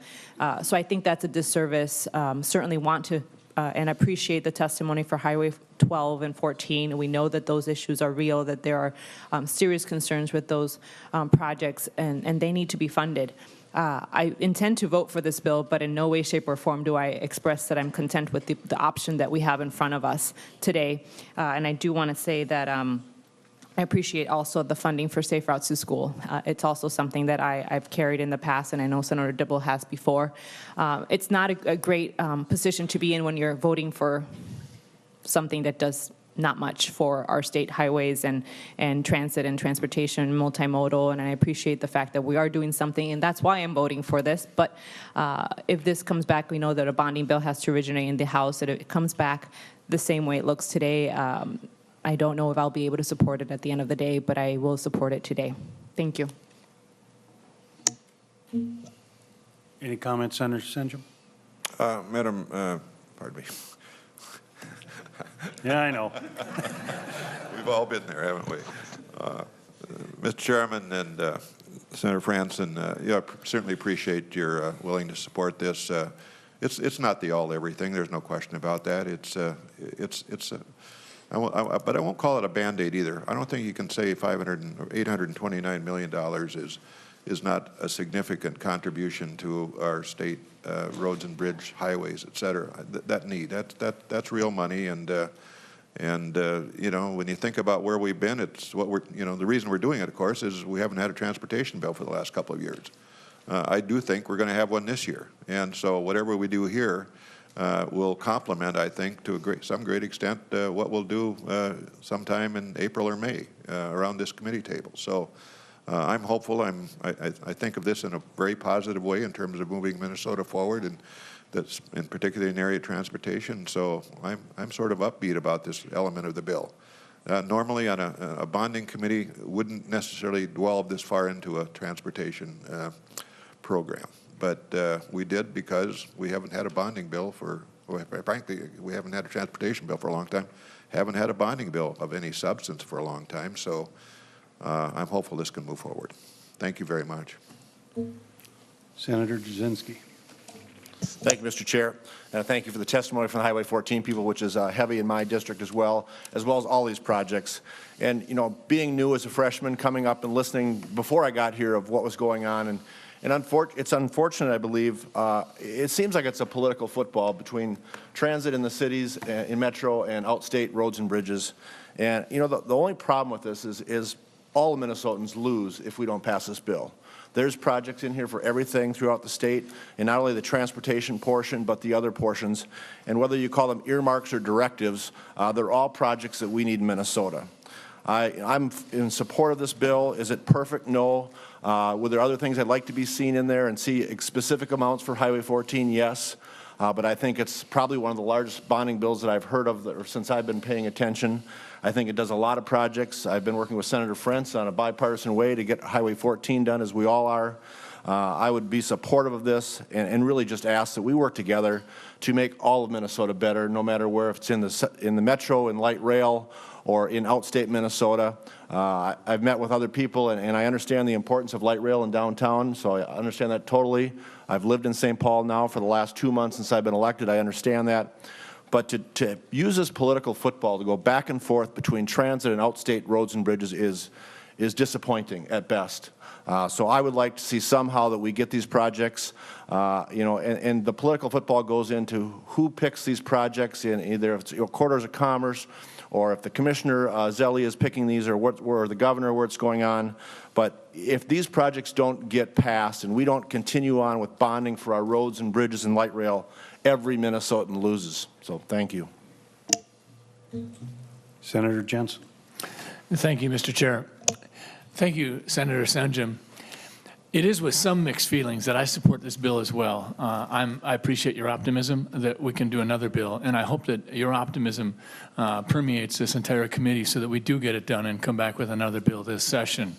So I think that's a disservice. Certainly want to and appreciate the testimony for Highway 12 and 14. We know that those issues are real, that there are serious concerns with those projects, and they need to be funded. I intend to vote for this bill, but in no way, shape, or form do I express that I'm content with the option that we have in front of us today. And I do want to say that I appreciate also the funding for Safe Routes to School. It's also something that I've carried in the past, and I know Senator Dibble has before. It's not a great position to be in when you're voting for something that does not much for our state highways and transit and transportation, multimodal, and I appreciate the fact that we are doing something, and that's why I'm voting for this. But if this comes back, we know that a bonding bill has to originate in the House. If it comes back the same way it looks today, I don't know if I'll be able to support it at the end of the day, but I will support it today. Thank you. Any comments, Senator Senjum? Madam, pardon me. Yeah, I know. We've all been there, haven't we? Mr. Chairman and Senator Franson, yeah, I certainly appreciate your willingness to support this. It's not the all everything. There's no question about that. But I won't call it a Band-Aid either. I don't think you can say $829 million is not a significant contribution to our state roads and bridge, highways, et cetera. That's real money, and you know, when you think about where we've been, it's what we're, you know, the reason we're doing it, of course, is we haven't had a transportation bill for the last couple of years. I do think we're going to have one this year, and so whatever we do here will complement, I think, to some great extent, what we'll do sometime in April or May around this committee table. So I'm hopeful. I think of this in a very positive way in terms of moving Minnesota forward, and that's in particular in the area of transportation. So I'm sort of upbeat about this element of the bill. Normally, on a bonding committee, wouldn't necessarily dwell this far into a transportation program. But we did because we haven't had a bonding bill for, well, frankly, we haven't had a transportation bill for a long time, haven't had a bonding bill of any substance for a long time. So I'm hopeful this can move forward. Thank you very much. Senator Jasinski. Thank you, Mr. Chair. And thank you for the testimony from the Highway 14 people, which is heavy in my district as well as all these projects. And, you know, being new as a freshman, coming up and listening before I got here of what was going on, and it's unfortunate, I believe. It seems like it's a political football between transit in the cities, in Metro, and outstate roads and bridges. And, you know, the only problem with this is all Minnesotans lose if we don't pass this bill. There's projects in here for everything throughout the state, and not only the transportation portion, but the other portions. And whether you call them earmarks or directives, they're all projects that we need in Minnesota. I'm in support of this bill. Is it perfect? No. Were there other things I'd like to be seen in there and see specific amounts for Highway 14? Yes. But I think it's probably one of the largest bonding bills that I've heard of since I've been paying attention. I think it does a lot of projects. I've been working with Senator Frentz on a bipartisan way to get Highway 14 done, as we all are. I would be supportive of this and really just ask that we work together to make all of Minnesota better, no matter where, if it's in the metro, in light rail, or in outstate Minnesota. I've met with other people, and I understand the importance of light rail in downtown, so I understand that totally. I've lived in St. Paul now for the last 2 months since I've been elected. I understand that. But to use this political football to go back and forth between transit and outstate roads and bridges is disappointing at best. So I would like to see somehow that we get these projects, and the political football goes into who picks these projects, in either if it's Corridors of Commerce, or if the Commissioner Zelli is picking these, or the governor, where it's going on. But if these projects don't get passed and we don't continue on with bonding for our roads and bridges and light rail, every Minnesotan loses. So thank you. Senator Jensen. Thank you, Mr. Chair. Thank you, Senator Senjum. It is with some mixed feelings that I support this bill as well. I appreciate your optimism that we can do another bill, and I hope that your optimism permeates this entire committee so that we do get it done and come back with another bill this session.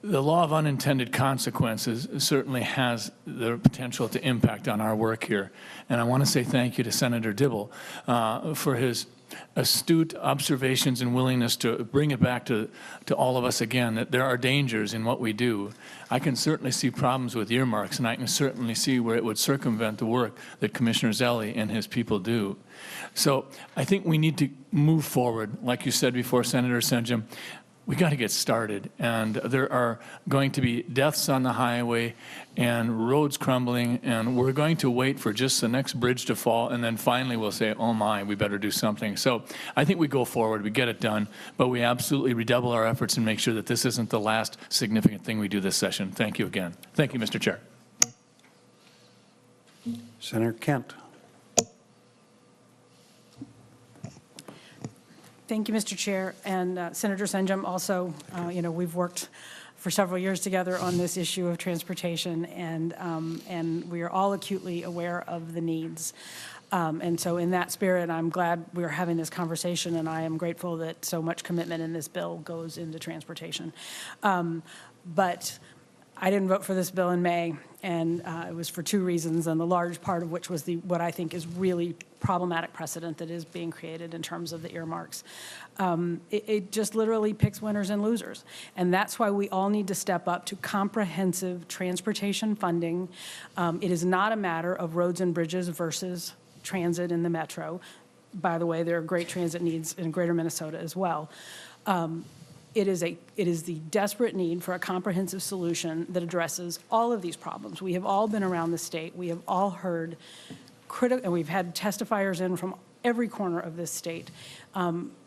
The law of unintended consequences certainly has the potential to impact on our work here, and I want to say thank you to Senator Dibble for his astute observations and willingness to bring it back to all of us again, that there are dangers in what we do. I can certainly see problems with earmarks, and I can certainly see where it would circumvent the work that Commissioner Zelli and his people do. So I think we need to move forward. Like you said before, Senator Senjum, we got to get started, and there are going to be deaths on the highway and roads crumbling, and we're going to wait for just the next bridge to fall, and then finally we'll say, oh my, we better do something. So I think we go forward, we get it done, but we absolutely redouble our efforts and make sure that this isn't the last significant thing we do this session. Thank you again. Thank you, Mr. Chair. Senator Kent. Thank you, Mr. Chair. And Senator Senjum, also, we've worked for several years together on this issue of transportation, and we are all acutely aware of the needs. And so in that spirit, I'm glad we're having this conversation, and I am grateful that so much commitment in this bill goes into transportation. But I didn't vote for this bill in May, and it was for two reasons, and the large part of which was what I think is really problematic precedent that is being created in terms of the earmarks. It just literally picks winners and losers, and that's why we all need to step up to comprehensive transportation funding. It is not a matter of roads and bridges versus transit in the metro. By the way, there are great transit needs in greater Minnesota as well. It is the desperate need for a comprehensive solution that addresses all of these problems. We have all been around the state. We have all heard and we've had testifiers in from every corner of this state,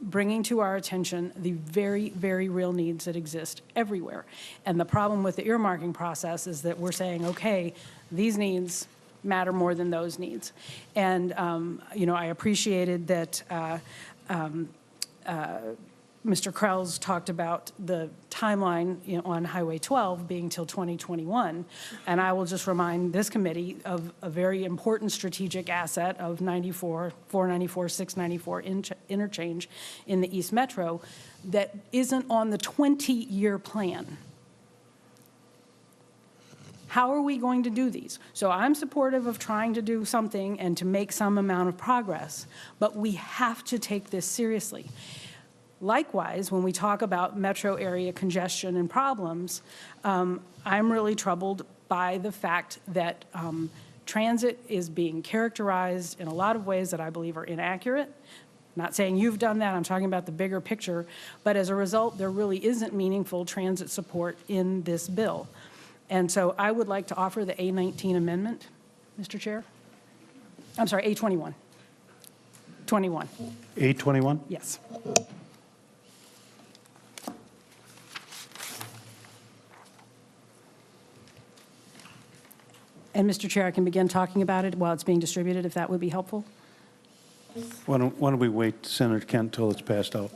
bringing to our attention the very, very real needs that exist everywhere. And the problem with the earmarking process is that we're saying, okay, these needs matter more than those needs. And, I appreciated that Mr. Krells talked about the timeline on Highway 12 being till 2021. And I will just remind this committee of a very important strategic asset of 494, 694 interchange in the East Metro that isn't on the 20-year plan. How are we going to do these? So I'm supportive of trying to do something and to make some amount of progress, but we have to take this seriously. Likewise, when we talk about metro area congestion and problems, I'm really troubled by the fact that transit is being characterized in a lot of ways that I believe are inaccurate. I'm not saying you've done that, I'm talking about the bigger picture, but as a result, there really isn't meaningful transit support in this bill. And so I would like to offer the A19 amendment, Mr. Chair. I'm sorry, A21. 21. A21? Yes. And Mr. Chair, I can begin talking about it while it's being distributed, if that would be helpful. Why don't we wait, Senator Kent, till it's passed out?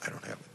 I don't have it.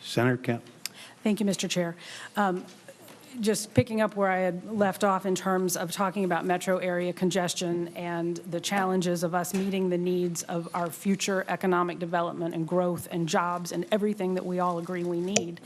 Senator Kent. Thank you, Mr. Chair. Just picking up where I had left off in terms of talking about metro area congestion and the challenges of us meeting the needs of our future economic development and growth and jobs and everything that we all agree we need.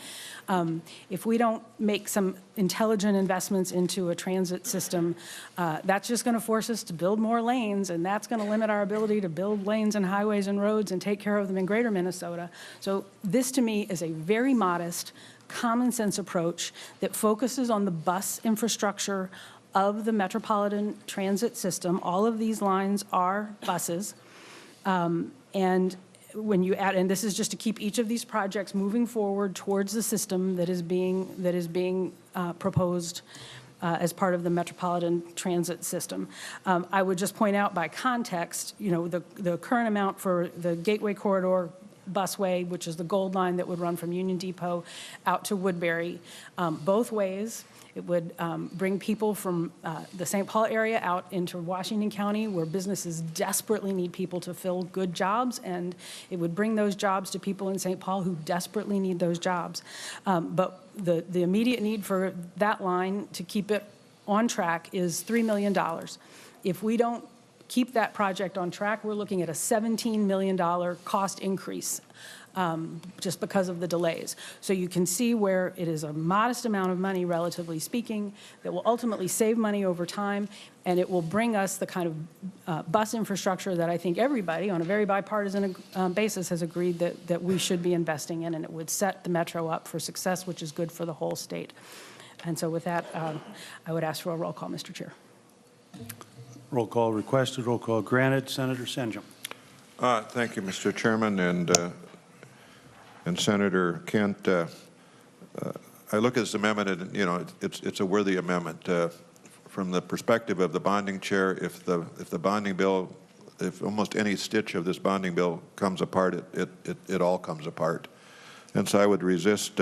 If we don't make some intelligent investments into a transit system, that's just going to force us to build more lanes, and that's going to limit our ability to build lanes and highways and roads and take care of them in greater Minnesota. So this, to me, is a very modest, common sense approach that focuses on the bus infrastructure of the metropolitan transit system. All of these lines are buses. And when you add, and this is just to keep each of these projects moving forward towards the system that is being proposed as part of the metropolitan transit system. I would just point out by context, you know, the current amount for the Gateway Corridor busway, which is the gold line that would run from Union Depot out to Woodbury, both ways. It would bring people from the St. Paul area out into Washington County, where businesses desperately need people to fill good jobs, and it would bring those jobs to people in St. Paul who desperately need those jobs. But the immediate need for that line to keep it on track is $3 million. If we don't keep that project on track, we're looking at a $17 million cost increase just because of the delays. So you can see where it is a modest amount of money, relatively speaking, that will ultimately save money over time, and it will bring us the kind of bus infrastructure that I think everybody on a very bipartisan basis has agreed that we should be investing in, and it would set the metro up for success, which is good for the whole state. And so with that, I would ask for a roll call, Mr. Chair. Roll call requested, roll call granted. Senator Senjum. Thank you, Mr. Chairman, and Senator Kent. I look at this amendment, and you know, it's a worthy amendment from the perspective of the bonding chair. If the bonding bill, if almost any stitch of this bonding bill comes apart, it all comes apart, and so I would resist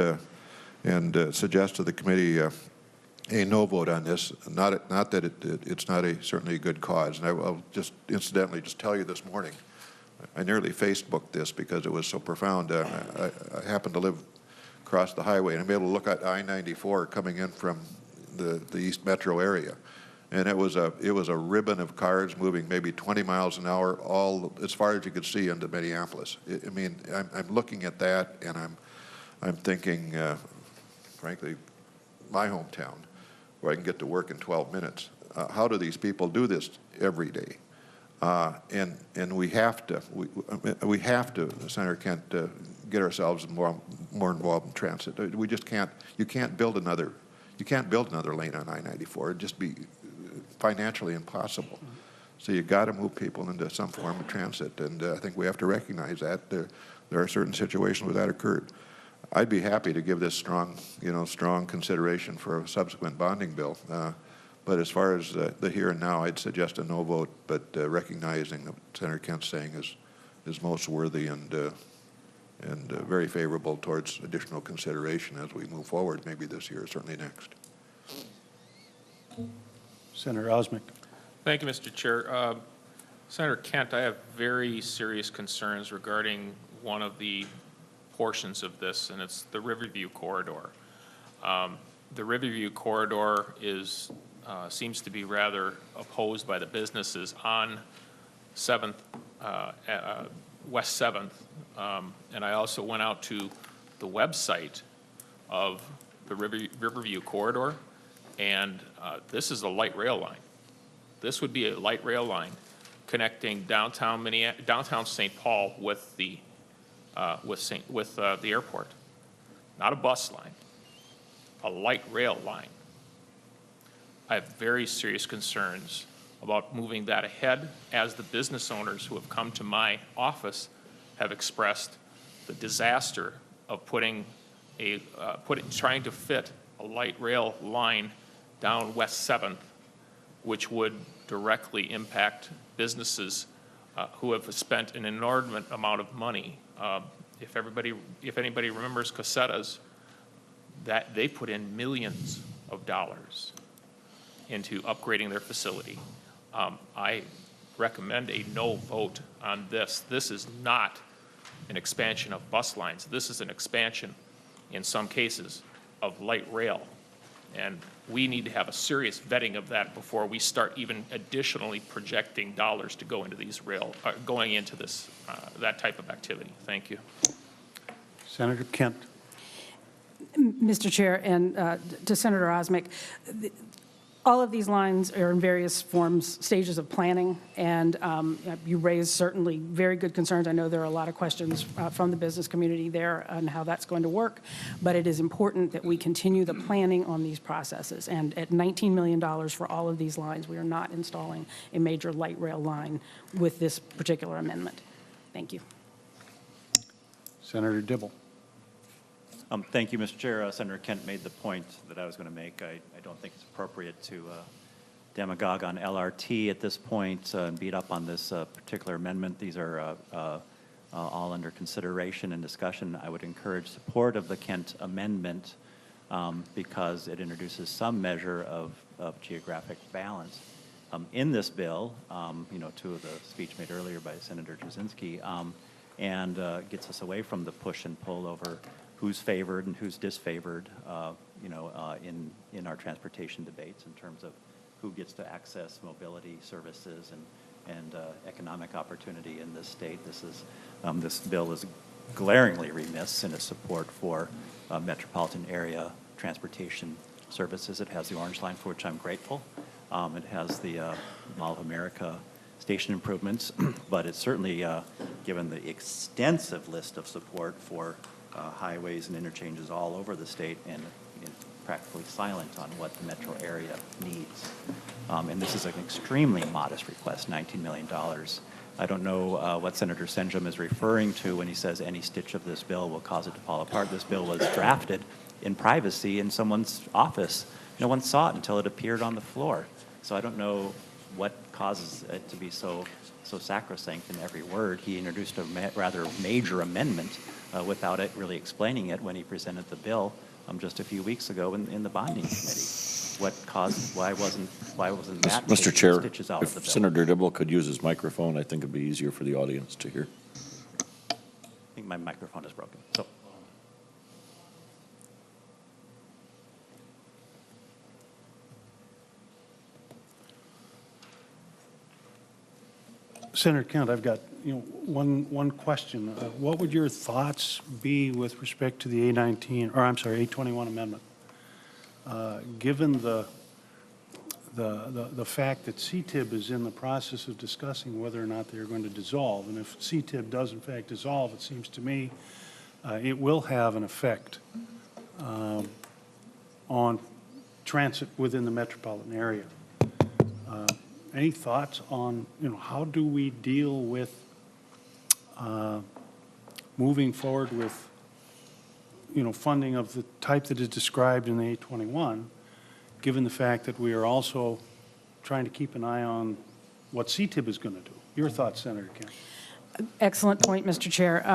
and suggest to the committee a no vote on this. Not that it's not certainly a good cause. And I'll just incidentally just tell you this morning, I nearly Facebooked this because it was so profound. I happened to live across the highway, and I'm able to look at I-94 coming in from the East Metro area, and it was a ribbon of cars moving maybe 20 miles an hour, all as far as you could see into Minneapolis. I mean, I'm looking at that, and I'm thinking, frankly, my hometown, where I can get to work in 12 minutes. How do these people do this every day? And we have to, Senator Kent, get ourselves more involved in transit. We just can't. You can't build another lane on I-94. It'd just be financially impossible. So you got to move people into some form of transit, and I think we have to recognize that there are certain situations where that occurred. I'd be happy to give this strong consideration for a subsequent bonding bill. But as far as the here and now, I'd suggest a no vote, but recognizing that Senator Kent's saying is most worthy and very favorable towards additional consideration as we move forward, maybe this year, certainly next. Senator Osmick. Thank you, Mr. Chair. Senator Kent, I have very serious concerns regarding one of the portions of this, and it's the Riverview Corridor. The Riverview Corridor seems to be rather opposed by the businesses on 7th, West 7th, and I also went out to the website of the Riverview Corridor, and this is a light rail line. This would be a light rail line connecting downtown St. Paul with the airport. Not a bus line, a light rail line. I have very serious concerns about moving that ahead, as the business owners who have come to my office have expressed the disaster of trying to fit a light rail line down West 7th, which would directly impact businesses who have spent an inordinate amount of money. If anybody remembers Casetas, that they put in millions of dollars into upgrading their facility. I recommend a no vote on this. This is not an expansion of bus lines. This is an expansion, in some cases, of light rail. And we need to have a serious vetting of that before we start even additionally projecting dollars to go into these going into this, that type of activity. Thank you. Senator Kent. Mr. Chair, and to Senator Osmick, all of these lines are in various stages of planning, and you raised certainly very good concerns. I know there are a lot of questions from the business community there on how that's going to work, but it is important that we continue the planning on these processes. And at $19 million for all of these lines, we are not installing a major light rail line with this particular amendment. Thank you. Senator Dibble. Thank you, Mr. Chair. Senator Kent made the point that I was going to make. I don't think it's appropriate to demagogue on LRT at this point and beat up on this particular amendment. These are all under consideration and discussion. I would encourage support of the Kent amendment because it introduces some measure of geographic balance. In this bill, to the speech made earlier by Senator Jasinski, and gets us away from the push and pull over who's favored and who's disfavored, in our transportation debates in terms of who gets to access mobility services and economic opportunity in this state. This bill is glaringly remiss in its support for metropolitan area transportation services. It has the Orange Line, for which I'm grateful. It has the Mall of America station improvements, but it's certainly given the extensive list of support for highways and interchanges all over the state and practically silent on what the metro area needs. And this is an extremely modest request, $19 million. I don't know what Senator Senjum is referring to when he says any stitch of this bill will cause it to fall apart. This bill was drafted in privacy in someone's office. No one saw it until it appeared on the floor. So I don't know what causes it to be so sacrosanct in every word. He introduced a rather major amendment without it really explaining it when he presented the bill just a few weeks ago in the bonding committee. Why wasn't that Mr. Chair, stitches out of the if bill? Senator Dibble could use his microphone, I think it'd be easier for the audience to hear. I think my microphone is broken. So. Senator Kent, I've got one question. What would your thoughts be with respect to the A21 amendment? Given the fact that CTIB is in the process of discussing whether or not they're going to dissolve, and if CTIB does in fact dissolve, it seems to me it will have an effect on transit within the metropolitan area. Any thoughts on, how do we deal with moving forward with, funding of the type that is described in the A21, given the fact that we are also trying to keep an eye on what CTIB is going to do? Your thoughts, Senator Kent? Excellent point, Mr. Chair.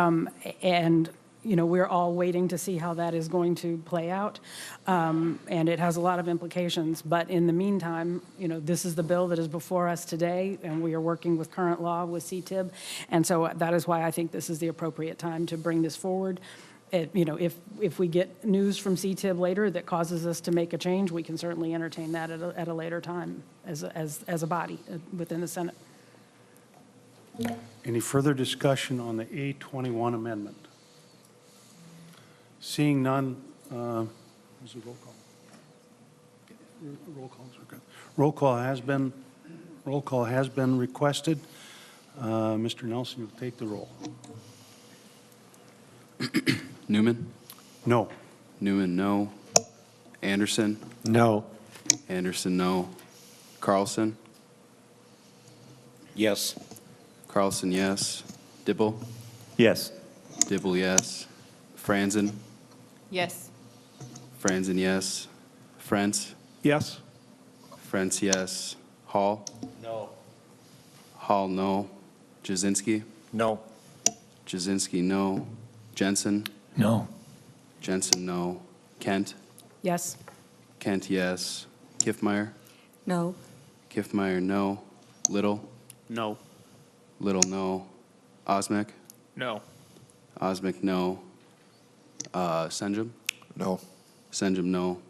And we're all waiting to see how that is going to play out. And it has a lot of implications. But in the meantime, this is the bill that is before us today, and we are working with current law with CTIB. And so that is why I think this is the appropriate time to bring this forward. If we get news from CTIB later that causes us to make a change, we can certainly entertain that at a later time as a body within the Senate. Any further discussion on the A21 amendment? Seeing none, there's a roll call. Roll call has been requested. Mr. Nelson, you'll take the roll. Newman? No. Newman, no. Anderson? No. Anderson, no. Carlson? Yes. Carlson, yes. Dibble? Yes. Dibble, yes. Franzen? Yes. Franzen, yes. Frentz? Yes. Frentz, yes. Hall? No. Hall, no. Jasinski? No. Jasinski, no. Jensen? No. Jensen, no. Kent? Yes. Kent, yes. Kiffmeyer? No. Kiffmeyer, no. Little? No. Little, no. Osmek? No. Osmic, no. Senjum? No. Senjum, no.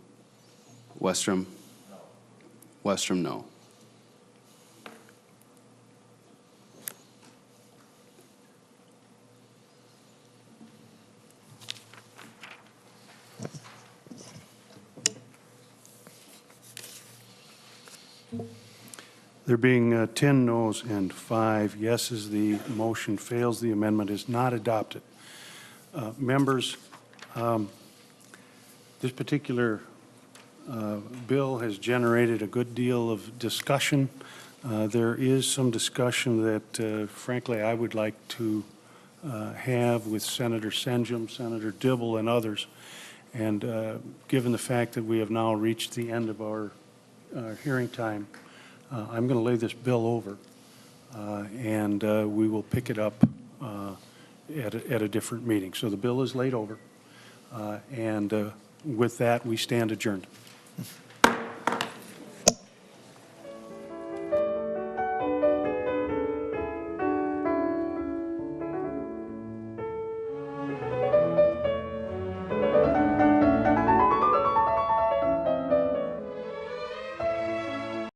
Westrom? Westrom, no. There being 10 noes and 5 yeses, the motion fails. The amendment is not adopted. Members, this particular bill has generated a good deal of discussion. There is some discussion that, frankly, I would like to have with Senator Senjum, Senator Dibble, and others. And given the fact that we have now reached the end of our hearing time, I'm going to lay this bill over, and we will pick it up at a different meeting. So the bill is laid over, and with that, we stand adjourned.